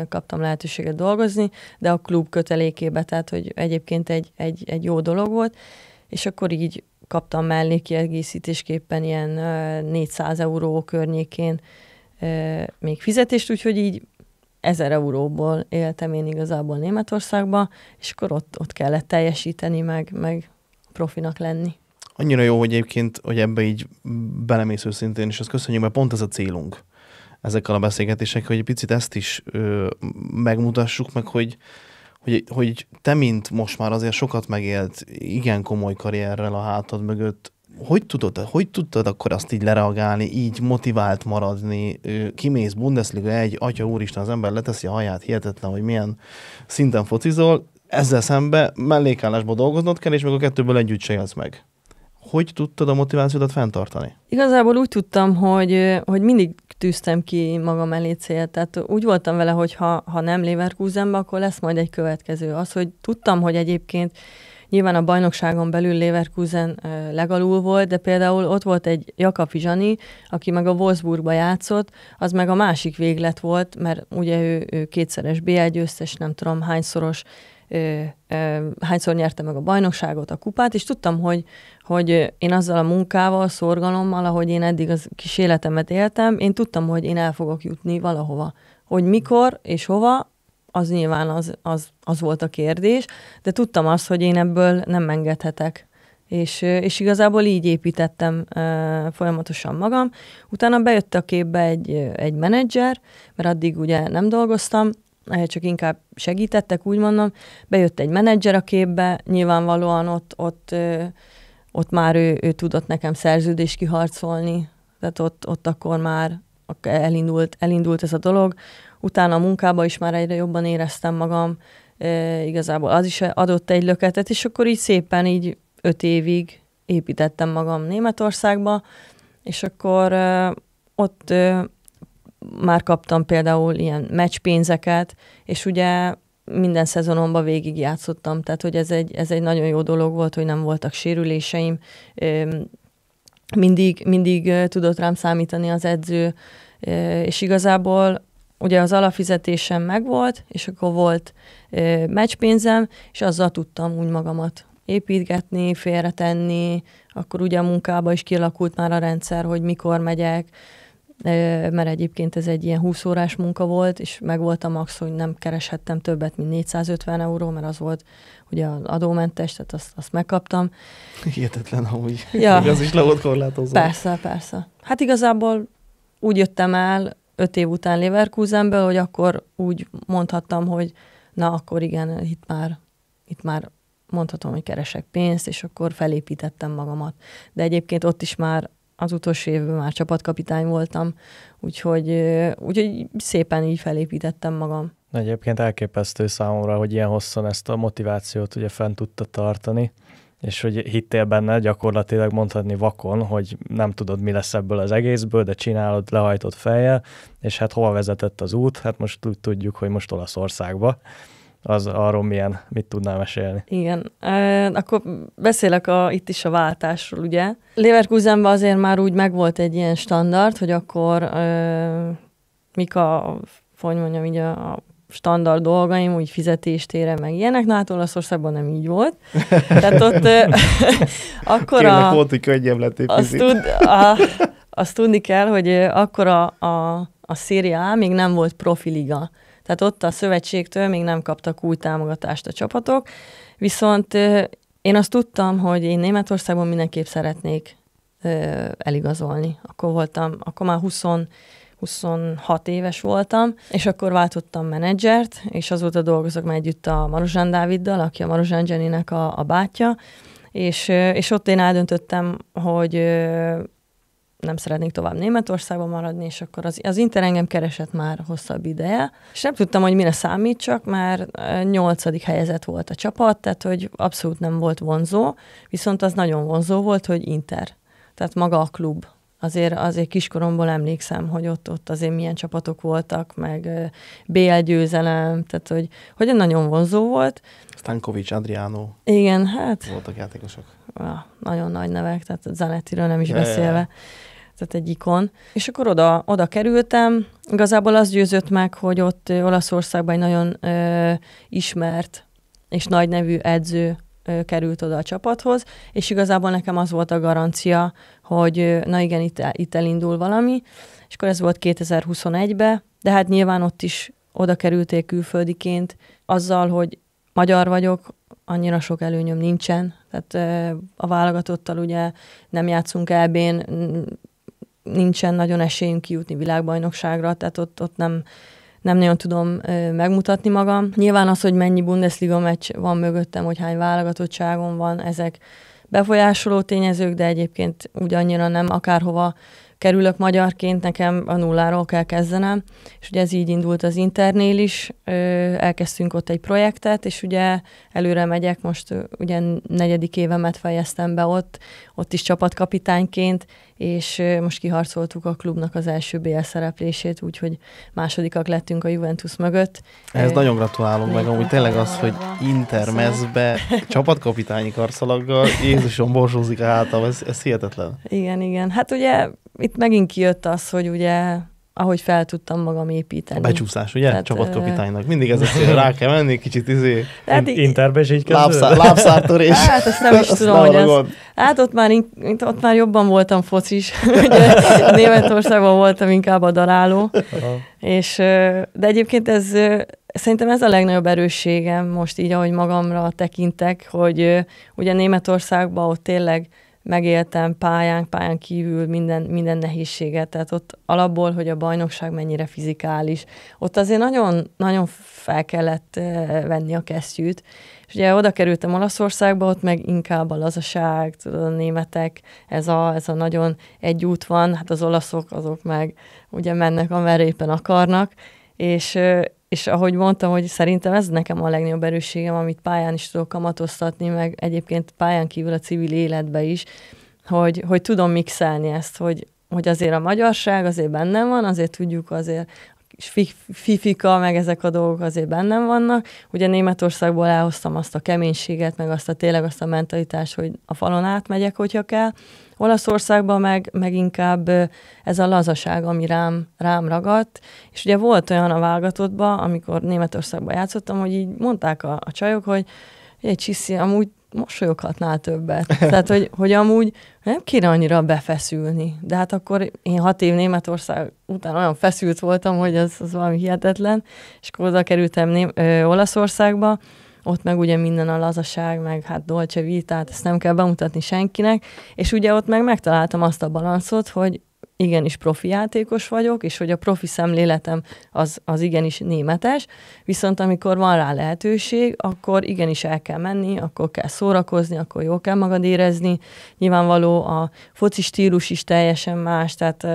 kaptam lehetőséget dolgozni, de a klub kötelékébe, tehát hogy egyébként egy jó dolog volt, és akkor így kaptam mellékiegészítésképpen ilyen 400 euró környékén még fizetést, úgyhogy így 1000 euróból éltem én igazából Németországba, és akkor ott kellett teljesíteni, meg profinak lenni. Annyira jó, hogy egyébként, hogy ebbe így belemész őszintén, és azt köszönjük, mert pont ez a célunk ezekkel a beszélgetésekkel, hogy egy picit ezt is megmutassuk, meg, hogy te, mint most már azért sokat megélt, igen komoly karrierrel a hátad mögött, hogy tudtad akkor azt így lereagálni, így motivált maradni, kimész Bundesliga 1, atya úristen, az ember leteszi a haját, hihetetlen, hogy milyen szinten focizol, ezzel szembe mellékállásból dolgoznod kell, és meg a kettőből együtt se élsz meg. Hogy tudtad a motivációdat fenntartani? Igazából úgy tudtam, hogy mindig tűztem ki magam elé célt. Tehát úgy voltam vele, hogy ha nem Leverkusenbe, akkor lesz majd egy következő. Az, hogy tudtam, hogy egyébként nyilván a bajnokságon belül Leverkusen legalul volt, de például ott volt egy Jakab Zsani, aki meg a Wolfsburgba játszott, az meg a másik véglet volt, mert ugye ő kétszeres BL győztes, nem tudom hányszor nyerte meg a bajnokságot, a kupát, és tudtam, hogy én azzal a munkával, szorgalommal, ahogy én eddig az kis életemet éltem, én tudtam, hogy én el fogok jutni valahova. Hogy mikor és hova, az nyilván az volt a kérdés, de tudtam azt, hogy én ebből nem engedhetek. És igazából így építettem folyamatosan magam. Utána bejött a képbe egy menedzser, mert addig ugye nem dolgoztam, csak inkább segítettek, úgy mondom. Bejött egy menedzser a képbe, nyilvánvalóan ott már ő tudott nekem szerződést kiharcolni, tehát ott akkor már elindult ez a dolog. Utána a munkában is már egyre jobban éreztem magam, igazából az is adott egy löketet, és akkor így szépen így 5 évig építettem magam Németországba, és akkor ott már kaptam például ilyen meccspénzeket, és ugye minden szezonomban végig játszottam, tehát hogy ez egy nagyon jó dolog volt, hogy nem voltak sérüléseim, mindig tudott rám számítani az edző, és igazából ugye az alapfizetésem megvolt, és akkor volt meccspénzem, és azzal tudtam úgy magamat építgetni, félretenni, akkor ugye a munkában is kialakult már a rendszer, hogy mikor megyek, mert egyébként ez egy ilyen 20 órás munka volt, és meg volt a max, hogy nem kereshettem többet, mint 450 euró, mert az volt ugye az adómentes, tehát azt megkaptam. Hihetetlen, amúgy. Ja. Még az is le volt korlátozva. Persze. Hát igazából úgy jöttem el 5 év után Leverkusenből, hogy akkor úgy mondhattam, hogy na, akkor igen, itt már mondhatom, hogy keresek pénzt, és akkor felépítettem magamat. De egyébként ott is már az utolsó évben már csapatkapitány voltam, úgyhogy szépen így felépítettem magam. Egyébként elképesztő számomra, hogy ilyen hosszan ezt a motivációt ugye fent tudta tartani, és hogy hittél benne gyakorlatilag mondhatni vakon, hogy nem tudod, mi lesz ebből az egészből, de csinálod lehajtott fejjel, és hát hova vezetett az út? Hát most tudjuk, hogy most Olaszországba. Az arról mit tudnál mesélni? Igen, akkor beszélek itt is a váltásról, ugye. Leverkusenben azért már úgy megvolt egy ilyen standard, hogy akkor mik hogy mondjam, így a standard dolgaim, úgy fizetéstére, meg ilyenek, na hát Olaszországban nem így volt. Tehát ott akkor Kérlek, volt, hogy könnyebb lettél azt tudni kell, hogy akkor a Serie A még nem volt profiliga. Tehát ott a szövetségtől még nem kaptak új támogatást a csapatok, viszont én azt tudtam, hogy én Németországban mindenképp szeretnék eligazolni. Akkor már 26 éves voltam, és akkor váltottam menedzsert, és azóta dolgozok már együtt a Marozsán Dáviddal, aki a Marozsán Jennynek a bátyja, és ott én eldöntöttem, hogy nem szeretnék tovább Németországban maradni, és akkor az Inter engem keresett már hosszabb ideje, és nem tudtam, hogy mire számítsak, már 8. helyezett volt a csapat, tehát hogy abszolút nem volt vonzó, viszont az nagyon vonzó volt, hogy Inter, tehát maga a klub. Azért kiskoromból emlékszem, hogy ott azért milyen csapatok voltak, meg BL győzelem, tehát hogy nagyon vonzó volt. Stankovic, Adriano. Igen, hát voltak játékosok. Nagyon nagy nevek, tehát Zanettiről nem is beszélve. Tehát egy ikon. És akkor oda kerültem. Igazából az győzött meg, hogy ott Olaszországban egy nagyon ismert és nagy nevű edző került oda a csapathoz, és igazából nekem az volt a garancia, hogy na igen, itt elindul valami, és akkor ez volt 2021-ben, de hát nyilván ott is oda kerültél külföldiként, azzal, hogy magyar vagyok, annyira sok előnyöm nincsen, tehát a válogatottal ugye nem játszunk EB-n, nincsen nagyon esélyünk kijutni világbajnokságra, tehát ott nem nagyon tudom megmutatni magam. Nyilván az, hogy mennyi Bundesliga meccs van mögöttem, hogy hány válogatottságom van, ezek befolyásoló tényezők, de egyébként úgy annyira nem, akárhova kerülök magyarként, nekem a nulláról kell kezdenem, és ugye ez így indult az Internél is, elkezdtünk ott egy projektet, és ugye előre megyek, most ugye 4. évemet fejeztem be ott is csapatkapitányként, és most kiharcoltuk a klubnak az első BL szereplését, úgyhogy másodikak lettünk a Juventus mögött. Ehhez nagyon gratulálom, meg amúgy tényleg az, hogy Intermezbe csapatkapitányi karszalaggal, Jézusom, borsózik a hátam, ez hihetetlen. Igen. Hát ugye itt megint kijött az, hogy ugye ahogy fel tudtam magam építeni. A becsúszás, ugye? Tehát, csapatkapitánynak. Mindig ez a cél, rá kell menni, kicsit Interbe is így kezdődött? Lábszártörés. Hát ezt nem is tudom, hogy ez... Hát ott már jobban voltam focis. Ugye Németországban voltam inkább a daráló. De egyébként szerintem ez a legnagyobb erősségem most így, ahogy magamra tekintek, hogy ugye Németországban ott tényleg megéltem pályán kívül minden nehézséget, tehát ott alapból, hogy a bajnokság mennyire fizikális. Ott azért nagyon, nagyon fel kellett venni a kesztyűt, és ugye oda kerültem Olaszországba, ott meg inkább a lazaság, tudod, a németek, ez a nagyon egy út van, hát az olaszok azok meg ugye mennek, amerre éppen akarnak, és ahogy mondtam, hogy szerintem ez nekem a legnagyobb erősségem, amit pályán is tudok kamatoztatni, meg egyébként pályán kívül a civil életbe is, hogy tudom mixelni ezt, hogy azért a magyarság azért bennem van, azért tudjuk azért fifika, meg ezek a dolgok azért bennem vannak. Ugye Németországból elhoztam azt a keménységet, meg tényleg azt a mentalitást, hogy a falon átmegyek, hogyha kell. Olaszországban meg inkább ez a lazaság, ami rám ragadt. És ugye volt olyan a válogatottban, amikor Németországban játszottam, hogy így mondták a csajok, hogy Csiszi, amúgy mosolyoghatnál többet. Tehát, hogy amúgy nem kéne annyira befeszülni. De hát akkor én 6 év Németország után olyan feszült voltam, hogy az valami hihetetlen, és akkor oda kerültem Olaszországba, ott meg ugye minden a lazaság, meg hát dolce vitát, ezt nem kell bemutatni senkinek, és ugye ott meg megtaláltam azt a balanszot, hogy igenis profi játékos vagyok, és hogy a profi szemléletem az igenis németes, viszont amikor van rá lehetőség, akkor igenis el kell menni, akkor kell szórakozni, akkor jól kell magad érezni. Nyilvánvaló a foci stílus is teljesen más, tehát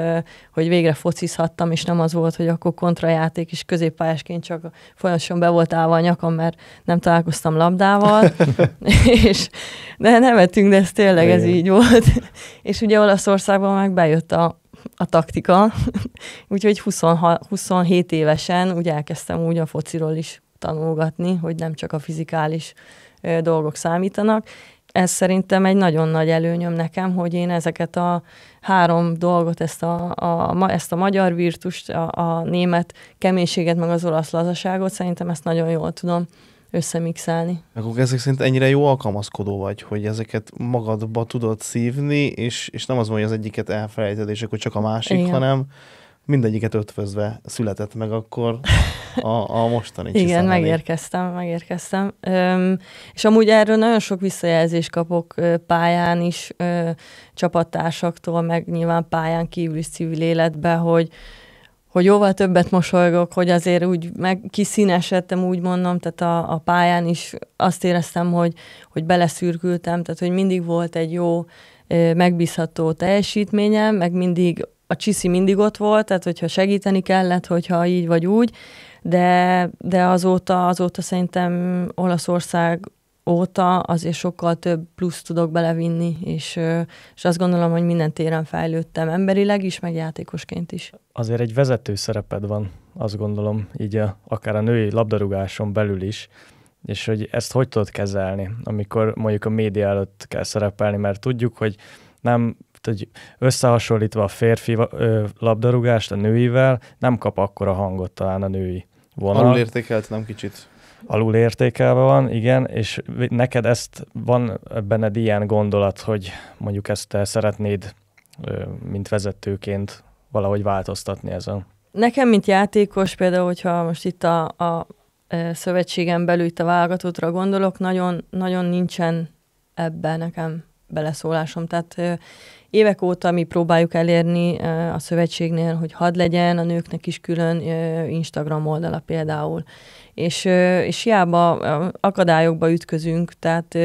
hogy végre focizhattam, és nem az volt, hogy akkor kontrajáték, és középpályásként csak folyamatosan be volt állva a nyakam, mert nem találkoztam labdával, de nevetünk, de ez tényleg ez így volt. És ugye Olaszországban meg bejött a taktika, úgyhogy 27 évesen úgy elkezdtem úgy a fociról is tanulgatni, hogy nem csak a fizikális dolgok számítanak. Ez szerintem egy nagyon nagy előnyöm nekem, hogy én ezeket a 3 dolgot, ezt a magyar virtust, a német keménységet, meg az olasz lazaságot, szerintem ezt nagyon jól tudom összemixelni. Akkor ezek szerint ennyire jó alkalmazkodó vagy, hogy ezeket magadba tudod szívni, és nem az, hogy az egyiket elfelejted, és akkor csak a másik, igen, hanem mindegyiket ötvözve született meg akkor a mostani igen, Csiszemelé. megérkeztem. És amúgy erről nagyon sok visszajelzést kapok pályán is, csapattársaktól, meg nyilván pályán kívül is civil életben, hogy jóval többet mosolygok, hogy azért úgy kiszínesedtem, úgy mondom, tehát a pályán is azt éreztem, hogy beleszürkültem, tehát hogy mindig volt egy jó, megbízható teljesítményem, meg mindig a csiszi mindig ott volt, tehát hogyha segíteni kellett, hogyha így vagy úgy, de azóta szerintem Olaszország óta azért sokkal több plusz tudok belevinni, és azt gondolom, hogy minden téren fejlődtem, emberileg is, meg játékosként is. Azért egy vezető szereped van, azt gondolom, így akár a női labdarúgáson belül is, és hogy ezt hogy tudod kezelni, amikor mondjuk a média előtt kell szerepelni, mert tudjuk, hogy nem, hogy összehasonlítva a férfi labdarúgást a nőivel, nem kap akkora hangot talán a női vonal. Alulértékelt, nem kicsit. Alulértékelve van, igen, és neked van benned ilyen gondolat, hogy mondjuk ezt te szeretnéd, mint vezetőként valahogy változtatni ezen? Nekem, mint játékos, például, hogyha most itt a szövetségen belül itt a válogatottra gondolok, nagyon, nagyon nincsen ebben nekem beleszólásom. Tehát évek óta mi próbáljuk elérni a szövetségnél, hogy hadd legyen a nőknek is külön Instagram oldala például. És hiába akadályokba ütközünk, tehát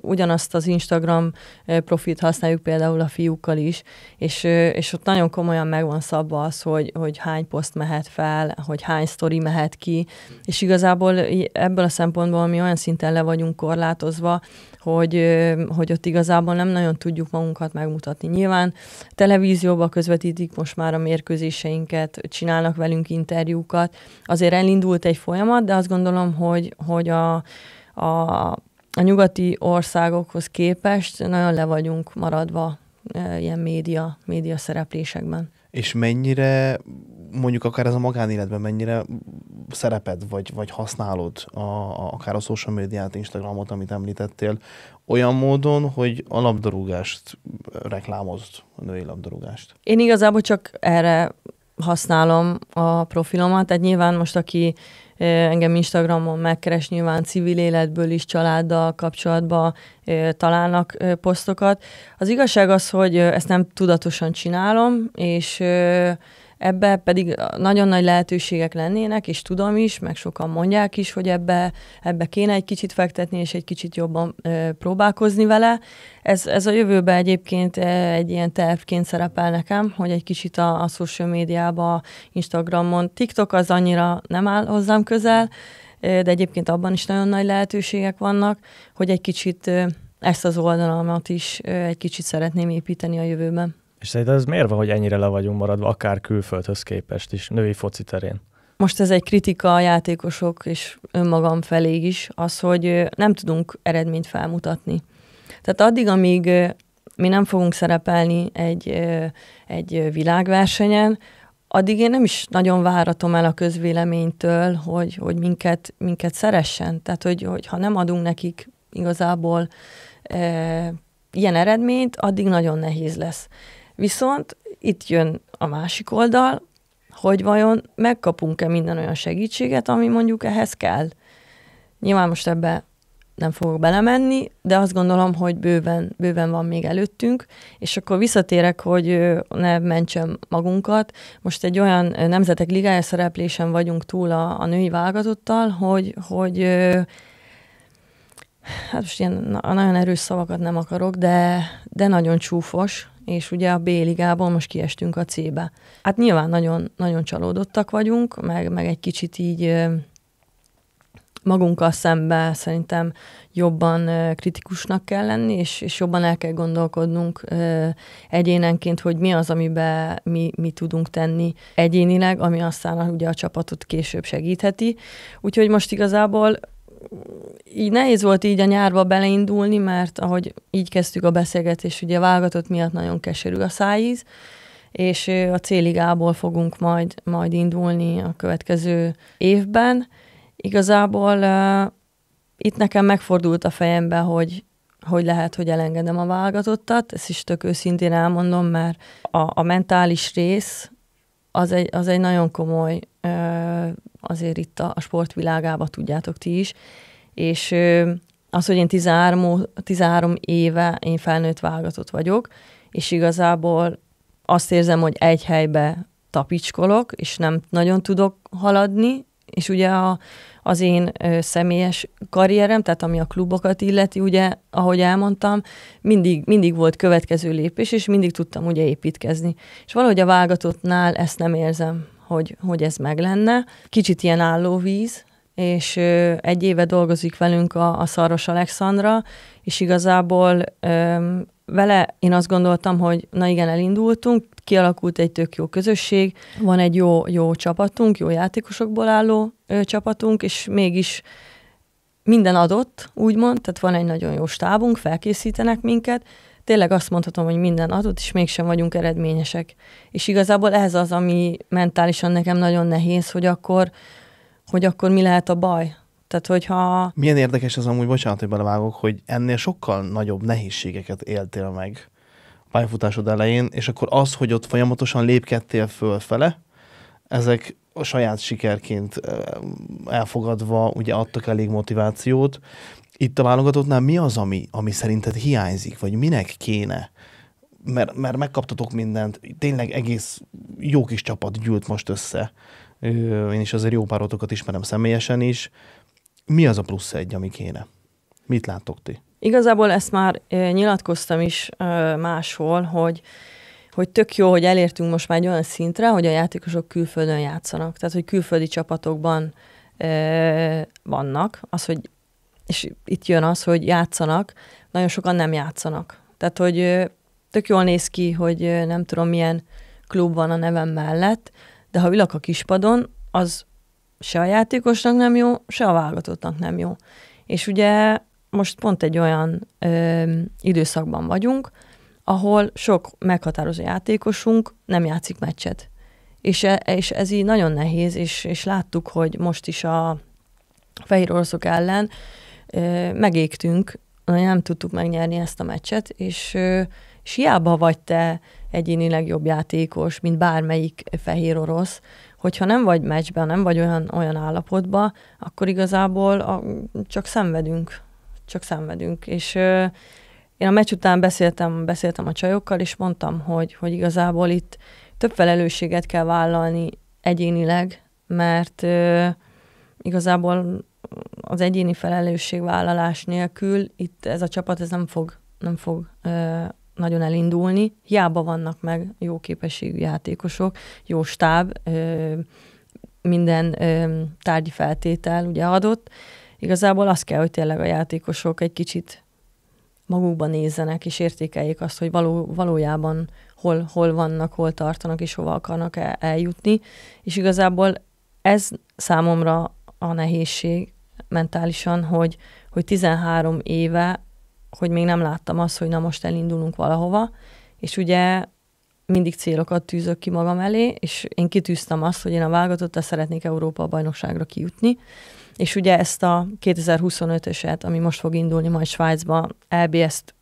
ugyanazt az Instagram profilt használjuk például a fiúkkal is, és ott nagyon komolyan meg van szabva az, hogy hány poszt mehet fel, hogy hány sztori mehet ki, és igazából ebből a szempontból mi olyan szinten le vagyunk korlátozva, hogy ott igazából nem nagyon tudjuk magunkat megmutatni. Nyilván televízióban közvetítik most már a mérkőzéseinket, csinálnak velünk interjúkat. Azért elindult egy folyamat, de azt gondolom, hogy a nyugati országokhoz képest nagyon le vagyunk maradva ilyen média szereplésekben. És mennyire, mondjuk akár ez a magánéletben, mennyire szereped, vagy használod akár a social médiát, Instagramot, amit említettél, olyan módon, hogy a labdarúgást reklámozd, a női labdarúgást? Én igazából csak erre használom a profilomat, tehát nyilván most, aki engem Instagramon megkeres, nyilván civil életből is, családdal kapcsolatban találnak posztokat. Az igazság az, hogy ezt nem tudatosan csinálom, és ebbe pedig nagyon nagy lehetőségek lennének, és tudom is, meg sokan mondják is, hogy ebbe kéne egy kicsit fektetni, és egy kicsit jobban próbálkozni vele. Ez a jövőben egyébként egy ilyen tervként szerepel nekem, hogy egy kicsit a social médiában, Instagramon, TikTok az annyira nem áll hozzám közel, de egyébként abban is nagyon nagy lehetőségek vannak, hogy egy kicsit ezt az oldalamat is egy kicsit szeretném építeni a jövőben. És szerinted ez miért van, hogy ennyire le vagyunk maradva, akár külföldhöz képest is, női foci terén? Most ez egy kritika a játékosok és önmagam felé is, az, hogy nem tudunk eredményt felmutatni. Tehát addig, amíg mi nem fogunk szerepelni egy világversenyen, addig én nem is nagyon váratom el a közvéleménytől, hogy minket szeressen. Tehát, hogy ha nem adunk nekik igazából ilyen eredményt, addig nagyon nehéz lesz. Viszont itt jön a másik oldal, hogy vajon megkapunk-e minden olyan segítséget, ami mondjuk ehhez kell. Nyilván most ebbe nem fogok belemenni, de azt gondolom, hogy bőven van még előttünk, és akkor visszatérek, hogy ne mentsem magunkat. Most egy olyan nemzetek ligája szereplésen vagyunk túl a női válogatottal, hogy hát most ilyen nagyon erős szavakat nem akarok, de nagyon csúfos, és ugye a B-ligából most kiestünk a C-be. Hát nyilván nagyon, nagyon csalódottak vagyunk, meg egy kicsit így magunkkal szemben szerintem jobban kritikusnak kell lenni, és jobban el kell gondolkodnunk egyénenként, hogy mi az, amiben mi tudunk tenni egyénileg, ami aztán ugye a csapatot később segítheti. Úgyhogy most igazából így nehéz volt így a nyárba beleindulni, mert ahogy így kezdtük a beszélgetést, ugye a válogatott miatt nagyon keserű a szájíz, és a C-ligából fogunk majd indulni a következő évben. Igazából itt nekem megfordult a fejembe, hogy lehet, hogy elengedem a válogatottat, ezt is tök őszintén elmondom, mert a mentális rész az egy nagyon komoly, azért itt a sportvilágában tudjátok ti is, és az, hogy én 13 éve én felnőtt válogatott vagyok, és igazából azt érzem, hogy egy helybe tapicskolok, és nem nagyon tudok haladni, és ugye az én személyes karrierem, tehát ami a klubokat illeti, ugye, ahogy elmondtam, mindig volt következő lépés, és mindig tudtam ugye építkezni. És valahogy a válogatottnál ezt nem érzem, hogy ez meg lenne. Kicsit ilyen állóvíz, és egy éve dolgozik velünk a Szarvas Alexandra, és igazából vele én azt gondoltam, hogy na igen, elindultunk, kialakult egy tök jó közösség, van egy jó csapatunk, jó játékosokból álló csapatunk, és mégis minden adott, úgymond, tehát van egy nagyon jó stábunk, felkészítenek minket, tényleg azt mondhatom, hogy minden adott, és mégsem vagyunk eredményesek. És igazából ez az, ami mentálisan nekem nagyon nehéz, hogy akkor mi lehet a baj. Tehát, hogyha... Milyen érdekes az amúgy, bocsánat, hogy belevágok, hogy ennél sokkal nagyobb nehézségeket éltél meg a pályafutásod elején, és akkor az, hogy ott folyamatosan lépkedtél fölfele, ezek a saját sikerként elfogadva ugye adtak elég motivációt. Itt a válogatottnál mi az, ami szerinted hiányzik, vagy minek kéne? Mert megkaptatok mindent, tényleg egész jó kis csapat gyűlt most össze. Én is azért jó párotokat ismerem személyesen is. Mi az a plusz egy, ami kéne? Mit láttok ti? Igazából ezt már nyilatkoztam is máshol, hogy tök jó, hogy elértünk most már egy olyan szintre, hogy a játékosok külföldön játszanak. Tehát, hogy külföldi csapatokban vannak. És itt jön az, hogy játszanak, nagyon sokan nem játszanak. Tehát, hogy tök jól néz ki, hogy nem tudom milyen klub van a nevem mellett, de ha ülök a kispadon, az se a játékosnak nem jó, se a válogatottnak nem jó. És ugye most pont egy olyan időszakban vagyunk, ahol sok meghatározó játékosunk nem játszik meccset. És ez így nagyon nehéz, és láttuk, hogy most is a fehér oroszok ellen megégtünk, nem tudtuk megnyerni ezt a meccset, és hiába vagy te egyénileg jobb játékos, mint bármelyik fehér orosz, hogyha nem vagy meccsben, nem vagy olyan állapotban, akkor igazából csak szenvedünk. És én a meccs után beszéltem a csajokkal, és mondtam, hogy igazából itt több felelősséget kell vállalni egyénileg, mert igazából az egyéni felelősségvállalás nélkül itt ez a csapat nem fog nagyon elindulni. Hiába vannak meg jó képességű játékosok, jó stáb, minden tárgyi feltétel ugye adott. Igazából az kell, hogy tényleg a játékosok egy kicsit magukban nézzenek, és értékeljék azt, hogy valójában hol vannak, hol tartanak, és hova akarnak eljutni. És igazából ez számomra a nehézség mentálisan, hogy 13 éve, hogy még nem láttam azt, hogy na most elindulunk valahova, és ugye mindig célokat tűzök ki magam elé, és én kitűztem azt, hogy én a válogatottal szeretnék Európa-bajnokságra kijutni, és ugye ezt a 2025-öset, ami most fog indulni majd Svájcba, EB-ezt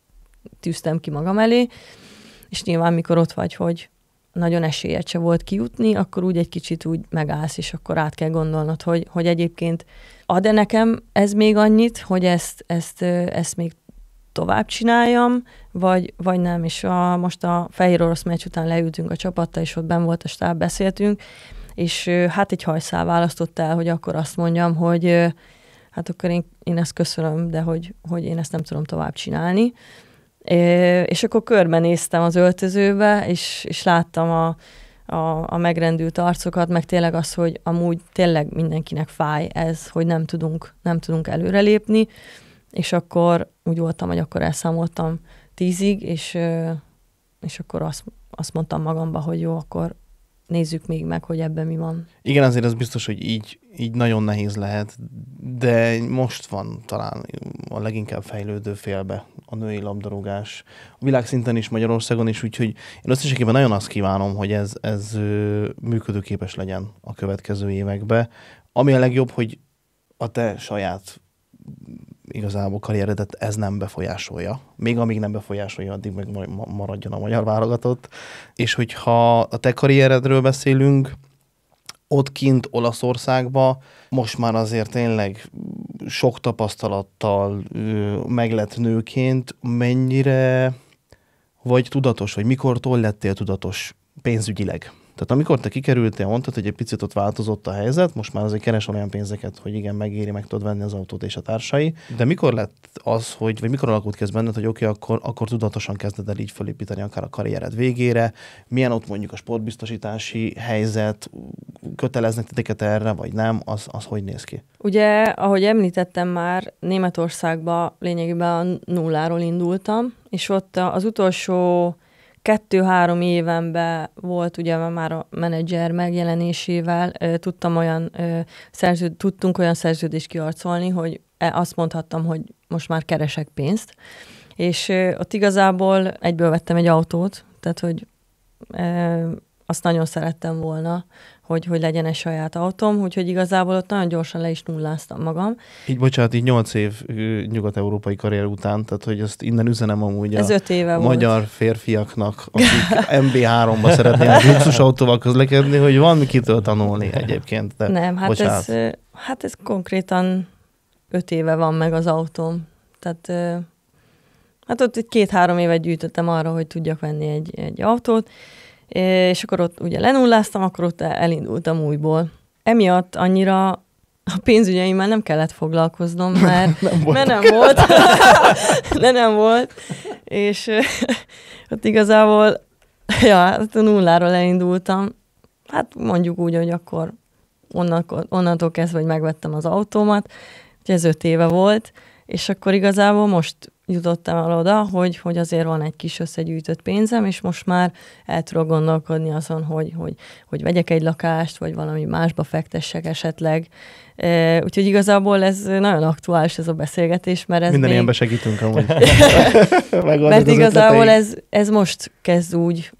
tűztem ki magam elé, és nyilván mikor ott vagy, hogy nagyon esélyed se volt kijutni, akkor úgy egy kicsit úgy megállsz, és akkor át kell gondolnod, hogy egyébként ad-e nekem ez még annyit, hogy ezt még tovább csináljam, vagy nem. És most a Fehér Orosz meccs után leültünk a csapattal, és ott benn volt a stáb, beszéltünk, és hát egy hajszál választott el, hogy akkor azt mondjam, hogy hát akkor én ezt köszönöm, de hogy én ezt nem tudom tovább csinálni. És akkor körbenéztem az öltözőbe, és láttam a megrendült arcokat, meg tényleg az, hogy amúgy tényleg mindenkinek fáj ez, hogy nem tudunk előrelépni, és akkor úgy voltam, hogy akkor elszámoltam 10-ig, és akkor azt mondtam magamba, hogy jó, akkor nézzük még meg, hogy ebben mi van. Igen, azért az biztos, hogy így nagyon nehéz lehet, de most van talán a leginkább fejlődő félbe a női labdarúgás. A világszinten is, Magyarországon is, úgyhogy én összességében nagyon azt kívánom, hogy ez működőképes legyen a következő években. Ami a legjobb, hogy a te saját igazából karrieredet ez nem befolyásolja. Még amíg nem befolyásolja, addig meg maradjon a magyar válogatott. És hogyha a te karrieredről beszélünk, ott kint Olaszországba most már azért tényleg sok tapasztalattal meglett nőként, mennyire vagy tudatos, vagy mikortól lettél tudatos pénzügyileg? Tehát amikor te kikerültél, mondtad, hogy egy picit ott változott a helyzet, most már azért keresel olyan pénzeket, hogy igen, megéri, meg tudod venni az autót és a társai. De mikor lett az, vagy mikor alakult ki ez benned, hogy oké, akkor tudatosan kezded el így fölépíteni akár a karriered végére? Milyen ott mondjuk a sportbiztosítási helyzet, köteleznek titeket erre, vagy nem? Az hogy néz ki? Ugye, ahogy említettem már, Németországba lényegében a nulláról indultam, és ott az utolsó 2-3 évenben volt ugye már a menedzser megjelenésével, tudtunk olyan szerződést kiarcolni, hogy azt mondhattam, hogy most már keresek pénzt. És ott igazából egyből vettem egy autót, tehát hogy azt nagyon szerettem volna, hogy legyen egy saját autóm, úgyhogy igazából ott nagyon gyorsan le is nulláztam magam. Így bocsánat, így 8 év nyugat-európai karrier után, tehát hogy ezt innen üzenem amúgy ez 5 éve magyar volt. Férfiaknak, akik MB3-ba szeretnének luxusautóval közlekedni, hogy van kitől tanulni egyébként. De nem, hát ez konkrétan 5 éve van meg az autóm. Tehát hát ott 2-3 évet gyűjtöttem arra, hogy tudjak venni egy autót, és akkor ott ugye lenulláztam, akkor ott elindultam újból. Emiatt annyira a pénzügyeimmel nem kellett foglalkoznom, mert nem volt. És ott igazából hát a nulláról elindultam. Hát mondjuk úgy, hogy akkor onnantól kezdve, hogy megvettem az autómat, ugye ez 5 éve volt, és akkor igazából most jutottam el oda, hogy azért van egy kis összegyűjtött pénzem, és most már el tudok gondolkodni azon, hogy vegyek egy lakást, vagy valami másba fektessek esetleg. Úgyhogy igazából ez nagyon aktuális ez a beszélgetés, mert ez minden ilyenben segítünk amúgy. Mert igazából ez most kezd úgy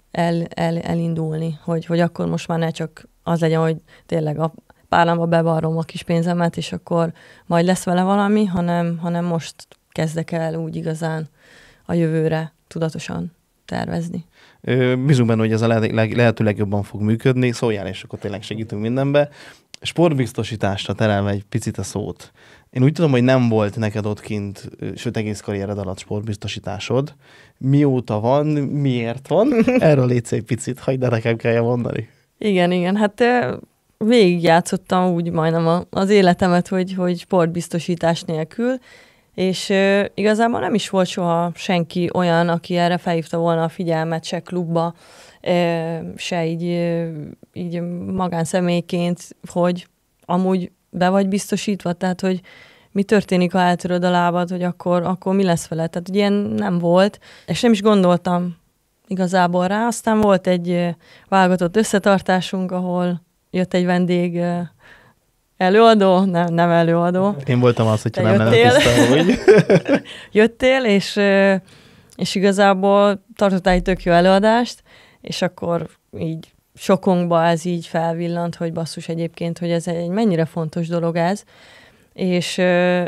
elindulni, hogy akkor most már ne csak az legyen, hogy tényleg a párlámba bevarrom a kis pénzemet, és akkor majd lesz vele valami, hanem most kezdek el úgy igazán a jövőre tudatosan tervezni. Bízunk benne, hogy ez a lehető legjobban fog működni, szóljál, és akkor tényleg segítünk mindenbe. Sportbiztosításra terelve egy picit a szót. Én úgy tudom, hogy nem volt neked ott kint, sőt egész karriered alatt sportbiztosításod. Mióta van, miért van? Erről létsz egy picit, hagyd de nekem kelljen mondani. Igen, hát végigjátszottam úgy majdnem az életemet, hogy sportbiztosítás nélkül, és igazából nem is volt soha senki olyan, aki erre felhívta volna a figyelmet, se klubba, se így magánszemélyként, hogy amúgy be vagy biztosítva, tehát hogy mi történik, ha eltöröd a lábad, hogy akkor mi lesz vele. Tehát ilyen nem volt, és nem is gondoltam igazából rá. Aztán volt egy válogatott összetartásunk, ahol jött egy vendég előadó, nem előadó. Én voltam az, hogyha nem lenne tiszta, hogy... Jöttél, és igazából tartottál egy tök jó előadást, és akkor így sokunkba ez így felvillant, hogy basszus egyébként, hogy ez egy mennyire fontos dolog ez. És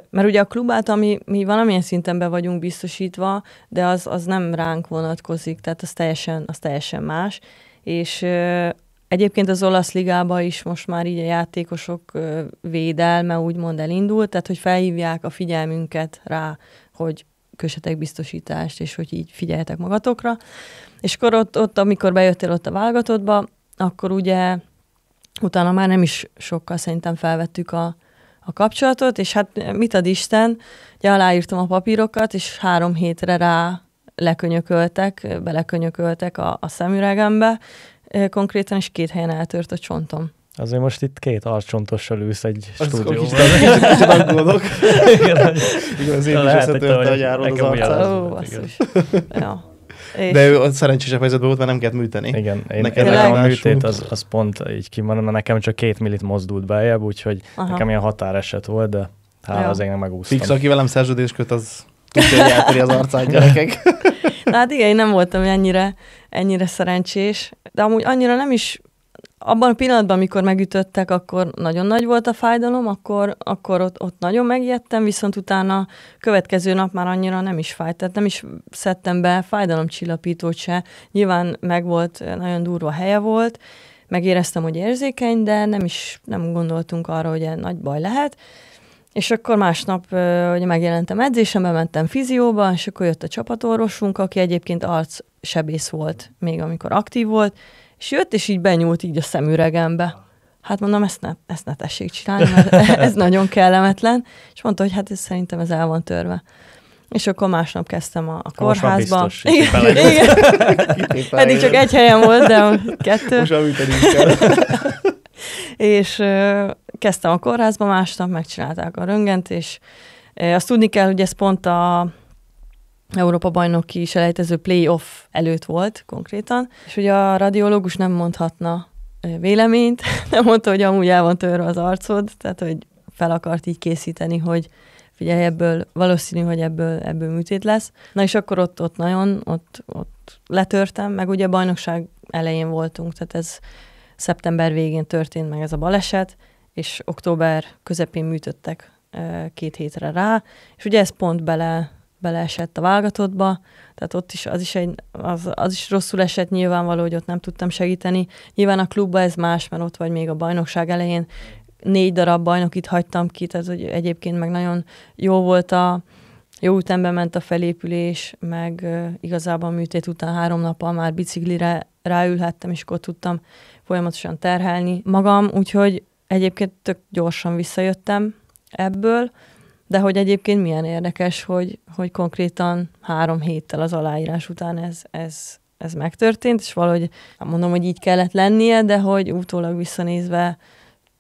mert ugye a klub által mi valamilyen szinten be vagyunk biztosítva, de az nem ránk vonatkozik, tehát az teljesen más. És egyébként az olasz ligában is most már így a játékosok védelme úgymond elindult, tehát hogy felhívják a figyelmünket rá, hogy kössetek biztosítást, és hogy így figyeljetek magatokra. És akkor ott amikor bejöttél ott a válogatottba, akkor ugye utána már nem is sokkal szerintem felvettük a kapcsolatot, és hát mit ad Isten, ugye aláírtam a papírokat, és 3 hétre rá belekönyököltek a szemüregembe, konkrétan is 2 helyen eltört a csontom. Azért most itt 2 arccsontossal ülsz egy stúdióban. Kicsit aggódok. Igen, az én is összetörte a gyárod az arcát. Ó, basszus. Ja. De ő szerencsésebb helyzetben volt, mert nem kellett műteni. Igen, nekem a műtét az pont így kimondom, mert nekem csak 2 millit mozdult beljebb, úgyhogy nekem ilyen határeset volt, de az égnek megúsztam. Fix, aki velem szerződés köt, az tudja, hogy eltöri az arcát, gyerekek. Na hát igen, én nem voltam ennyire szerencsés, de amúgy annyira nem is. Abban a pillanatban, amikor megütöttek, akkor nagyon nagy volt a fájdalom, akkor ott nagyon megijedtem, viszont utána következő nap már annyira nem is fájt, tehát nem is szedtem be fájdalomcsillapítót se. Nyilván megvolt, nagyon durva helye volt, megéreztem, hogy érzékeny, de nem gondoltunk arra, hogy nagy baj lehet. És akkor másnap ugye megjelentem edzésembe, mentem fizióba, és akkor jött a csapatorvosunk, aki egyébként arcsebész volt, még amikor aktív volt, és jött, és így benyúlt így a szemüregembe. Hát mondom, ezt ne tessék csinálni, mert ez nagyon kellemetlen. És mondta, hogy hát szerintem ez el van törve. És akkor másnap kezdtem a kórházba. Most már biztos, igen. Eddig csak 1 helyen volt, de 2. Most már műteni kell. És kezdtem a kórházba, másnap megcsinálták a röntgent, és azt tudni kell, hogy ez pont a Európa-bajnoki selejtező play-off előtt volt konkrétan, és ugye a radiológus nem mondhatna véleményt, nem mondta, hogy amúgy el van törve az arcod, tehát hogy fel akart így készíteni, hogy figyelj, ebből valószínű, hogy ebből műtét lesz. Na és akkor ott nagyon letörtem, meg ugye a bajnokság elején voltunk, tehát ez szeptember végén történt meg ez a baleset, és október közepén műtöttek 2 hétre rá, és ugye ez pont beleesett a válogatottba, tehát ott is az is rosszul esett, nyilvánvaló, hogy ott nem tudtam segíteni. Nyilván a klubban ez más, mert ott vagy még a bajnokság elején, 4 darab bajnokit hagytam ki, tehát hogy egyébként meg nagyon jó volt jó ütemben ment a felépülés, meg igazából a műtét után 3 nappal már biciklire ráülhettem, és akkor tudtam folyamatosan terhelni magam, úgyhogy egyébként tök gyorsan visszajöttem ebből, de hogy egyébként milyen érdekes, hogy konkrétan 3 héttel az aláírás után ez megtörtént, és valahogy mondom, hogy így kellett lennie, de hogy utólag visszanézve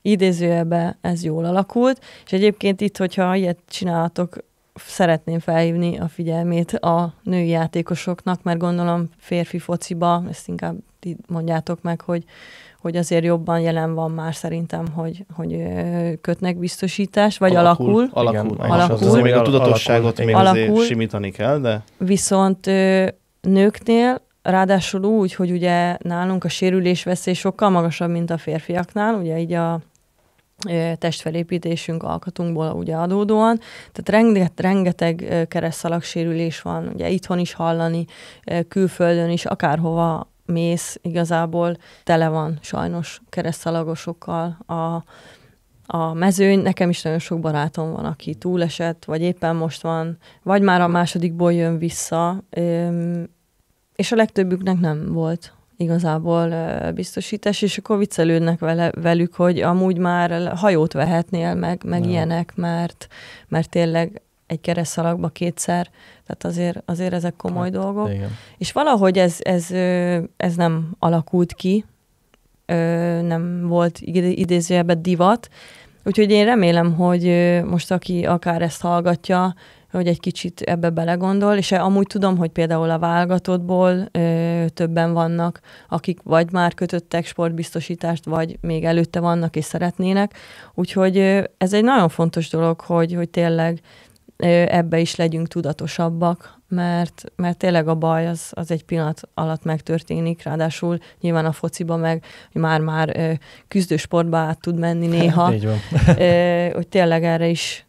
idézőjelben ez jól alakult, és egyébként itt, hogyha ilyet csinálhatok, szeretném felhívni a figyelmét a női játékosoknak, mert gondolom férfi fociba, ezt inkább mondjátok meg, hogy azért jobban jelen van már szerintem, hogy kötnek biztosítást, vagy alakul. Azért még a tudatosságot még azért simítani kell, de... Viszont nőknél ráadásul úgy, hogy ugye nálunk a sérülésveszély sokkal magasabb, mint a férfiaknál, ugye így a testfelépítésünk, alkatunkból ugye adódóan. Tehát rengeteg keresztszalagsérülés van, ugye itthon is hallani, külföldön is, akárhova mész, igazából tele van sajnos keresztszalagosokkal a mezőny. Nekem is nagyon sok barátom van, aki túlesett, vagy éppen most van, vagy már a másodikból jön vissza, és a legtöbbüknek nem volt igazából biztosítás, és akkor viccelődnek velük, hogy amúgy már hajót vehetnél, meg ilyenek, mert tényleg egy keresztszalagba 2-szer, tehát azért ezek komoly dolgok. Igen. És valahogy ez nem alakult ki, nem volt idézőjelben divat, úgyhogy én remélem, hogy most aki akár ezt hallgatja, hogy egy kicsit ebbe belegondol, és amúgy tudom, hogy például a válogatottból többen vannak, akik vagy már kötöttek sportbiztosítást, vagy még előtte vannak és szeretnének. Úgyhogy ez egy nagyon fontos dolog, hogy tényleg ebbe is legyünk tudatosabbak, mert tényleg a baj az egy pillanat alatt megtörténik, ráadásul nyilván a fociba meg már küzdősportba át tud menni néha, Így van. Hogy tényleg erre is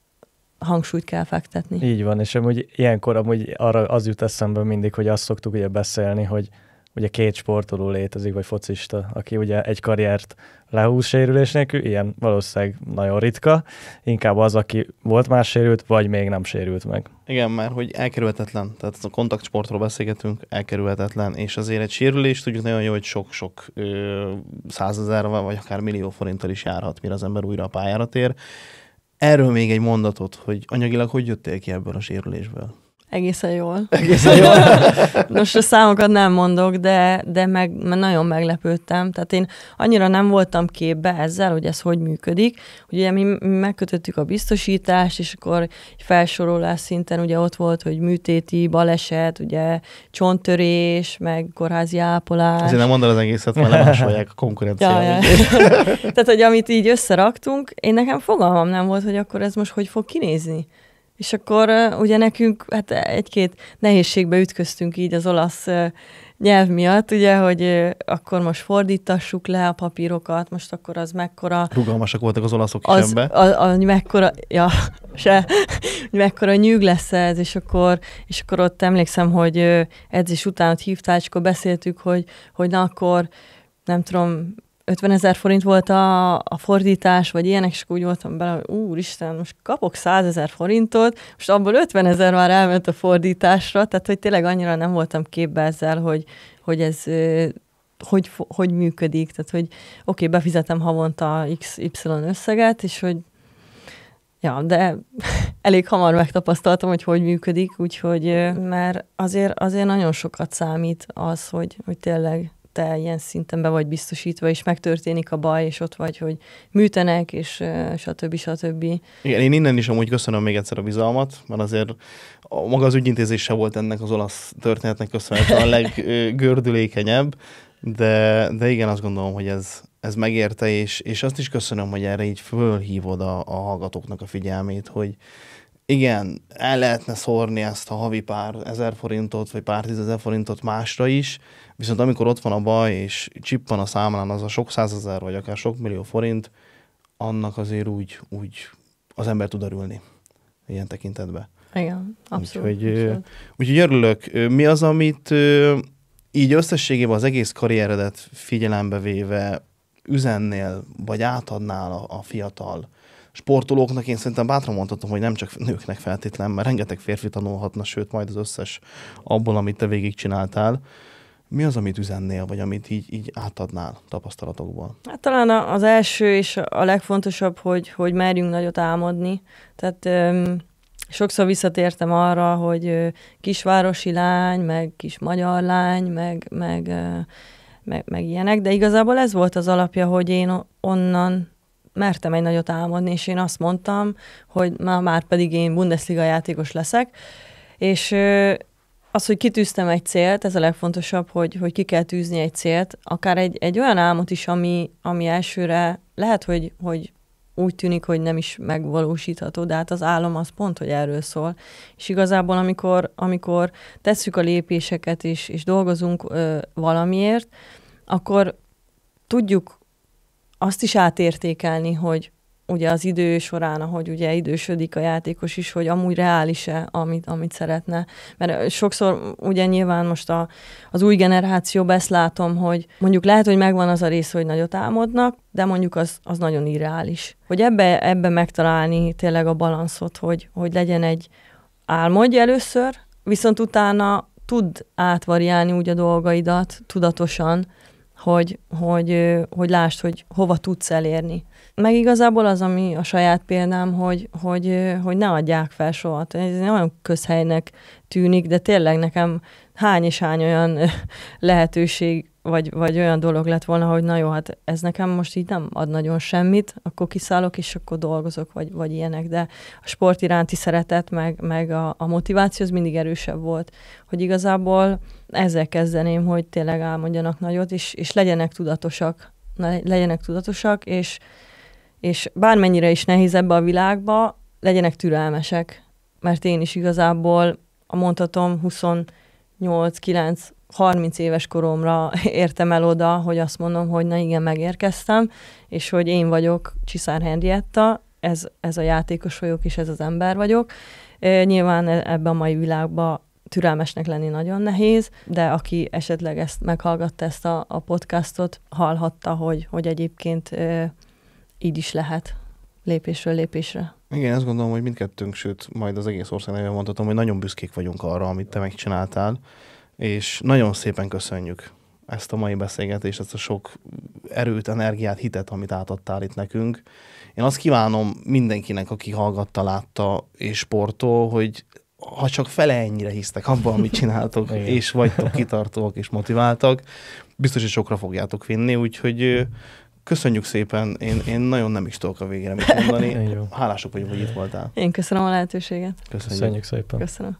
hangsúlyt kell fektetni. Így van, és amúgy ilyenkor amúgy arra az jut eszembe mindig, hogy azt szoktuk ugye beszélni, hogy ugye 2 sportoló létezik, vagy focista, aki ugye egy karriert lehúz sérülés nélkül, ilyen valószínűleg nagyon ritka, inkább az, aki volt már sérült, vagy még nem sérült meg. Igen, mert hogy elkerülhetetlen, tehát a kontaktsportról beszélgetünk, elkerülhetetlen, és azért egy sérülés tudjuk nagyon jó, hogy sok-sok 100 000 vagy akár millió forinttal is járhat, mire az ember újra a pályára tér. Erről még egy mondatot, hogy anyagilag hogy jöttél ki ebből a sérülésből? Egészen jól. Egészen jól. Most a számokat nem mondok, de nagyon meglepődtem. Tehát én annyira nem voltam képbe ezzel, hogy ez hogy működik. Ugye mi megkötöttük a biztosítást, és akkor egy felsorolás szinten ugye ott volt, hogy műtéti, baleset, ugye csonttörés, meg kórházi ápolás. Azért nem mondod az egészet, mert lemásolják a konkurenciát. Ja. Tehát, hogy amit így összeraktunk, én nekem fogalmam nem volt, hogy akkor ez most hogy fog kinézni. És akkor ugye nekünk hát egy-két nehézségbe ütköztünk így az olasz nyelv miatt, ugye, hogy akkor most fordítassuk le a papírokat, most akkor az mekkora... Rugalmasak voltak az olaszok is ebbe. Mekkora, mekkora nyűg lesz ez, és akkor ott emlékszem, hogy edzés után ott hívtál, és akkor beszéltük, hogy na akkor, nem tudom, 50 000 forint volt a fordítás, vagy ilyenek, és úgy voltam bele, hogy úristen, most kapok 100 000 forintot, most abból 50 000 már elment a fordításra, tehát hogy tényleg annyira nem voltam képbe ezzel, hogy ez hogy működik, tehát hogy oké, befizetem havonta XY összeget, és hogy ja, de elég hamar megtapasztaltam, hogy működik, úgyhogy mert azért nagyon sokat számít az, hogy tényleg te ilyen szinten be vagy biztosítva, és megtörténik a baj, és ott vagy, hogy műtenek, és stb. Igen, én innen is amúgy köszönöm még egyszer a bizalmat, mert azért maga az ügyintézése volt ennek az olasz történetnek köszönhetően a leggördülékenyebb, de igen, azt gondolom, hogy ez megérte, és azt is köszönöm, hogy erre így fölhívod a hallgatóknak a figyelmét, hogy igen, el lehetne szórni ezt a havi pár 1000 forintot, vagy pár 10 000 forintot másra is, viszont amikor ott van a baj, és csippan a számlán az a sok 100 000, vagy akár sok millió forint, annak azért úgy az ember tud örülni ilyen tekintetben. Igen, abszolút. Úgyhogy örülök. Mi az, amit így összességében az egész karrieredet figyelembe véve üzennél, vagy átadnál a fiatal sportolóknak? Én szerintem bátran mondhatom, hogy nem csak nőknek feltétlen, mert rengeteg férfi tanulhatna, sőt majd az összes abból, amit te végigcsináltál. Mi az, amit üzennél, vagy amit így átadnál tapasztalatokból? Hát talán az első és a legfontosabb, hogy merjünk nagyot álmodni. Tehát sokszor visszatértem arra, hogy kisvárosi lány, meg kis magyar lány, meg ilyenek, de igazából ez volt az alapja, hogy én onnan mertem egy nagyot álmodni, és én azt mondtam, hogy már pedig én Bundesliga játékos leszek, és az, hogy kitűztem egy célt, ez a legfontosabb, hogy ki kell tűzni egy célt, akár egy olyan álmot is, ami elsőre lehet, hogy úgy tűnik, hogy nem is megvalósítható, de hát az álom az pont, hogy erről szól. És igazából, amikor tesszük a lépéseket és dolgozunk valamiért, akkor tudjuk azt is átértékelni, hogy ugye az idő során, ahogy ugye idősödik a játékos is, hogy amúgy reális-e, amit szeretne. Mert sokszor ugye nyilván most az új generációban ezt látom, hogy mondjuk lehet, hogy megvan az a rész, hogy nagyot álmodnak, de mondjuk az nagyon irreális. Hogy ebbe megtalálni tényleg a balanszot, hogy legyen egy álmodj először, viszont utána tudd átvariálni úgy a dolgaidat tudatosan, hogy lásd, hogy hova tudsz elérni. Meg igazából az, ami a saját példám, hogy ne adják fel soha. Ez nagyon közhelynek tűnik, de tényleg nekem hány és hány olyan lehetőség, vagy olyan dolog lett volna, hogy na jó, hát ez nekem most így nem ad nagyon semmit, akkor kiszállok, és akkor dolgozok, vagy ilyenek, de a sport iránti szeretet, meg a motiváció az mindig erősebb volt. Hogy igazából ezzel kezdeném, hogy tényleg álmodjanak nagyot, és legyenek tudatosak, és bármennyire is nehéz ebbe a világba, legyenek türelmesek. Mert én is igazából mondhatom 28-9-30 éves koromra értem el oda, hogy azt mondom, hogy na igen, megérkeztem, és hogy én vagyok Csiszár Henrietta, ez a játékos vagyok, és ez az ember vagyok. Nyilván ebben a mai világban türelmesnek lenni nagyon nehéz, de aki esetleg ezt meghallgatta, ezt a podcastot, hallhatta, hogy egyébként így is lehet lépésről lépésre. Igen, azt gondolom, hogy mindkettőnk, sőt, majd az egész ország nevében mondhatom, hogy nagyon büszkék vagyunk arra, amit te megcsináltál, és nagyon szépen köszönjük ezt a mai beszélgetést, ezt a sok erőt, energiát, hitet, amit átadtál itt nekünk. Én azt kívánom mindenkinek, aki hallgatta, látta és sportol, hogy ha csak fele ennyire hisztek abban, amit csináltok, és vagytok kitartóak és motiváltak, biztos, hogy sokra fogjátok vinni, úgyhogy köszönjük szépen, én nagyon nem is tudok a végére mit mondani. Hálások vagyok, hogy itt voltál. Én köszönöm a lehetőséget. Köszönjük szépen. Köszönöm.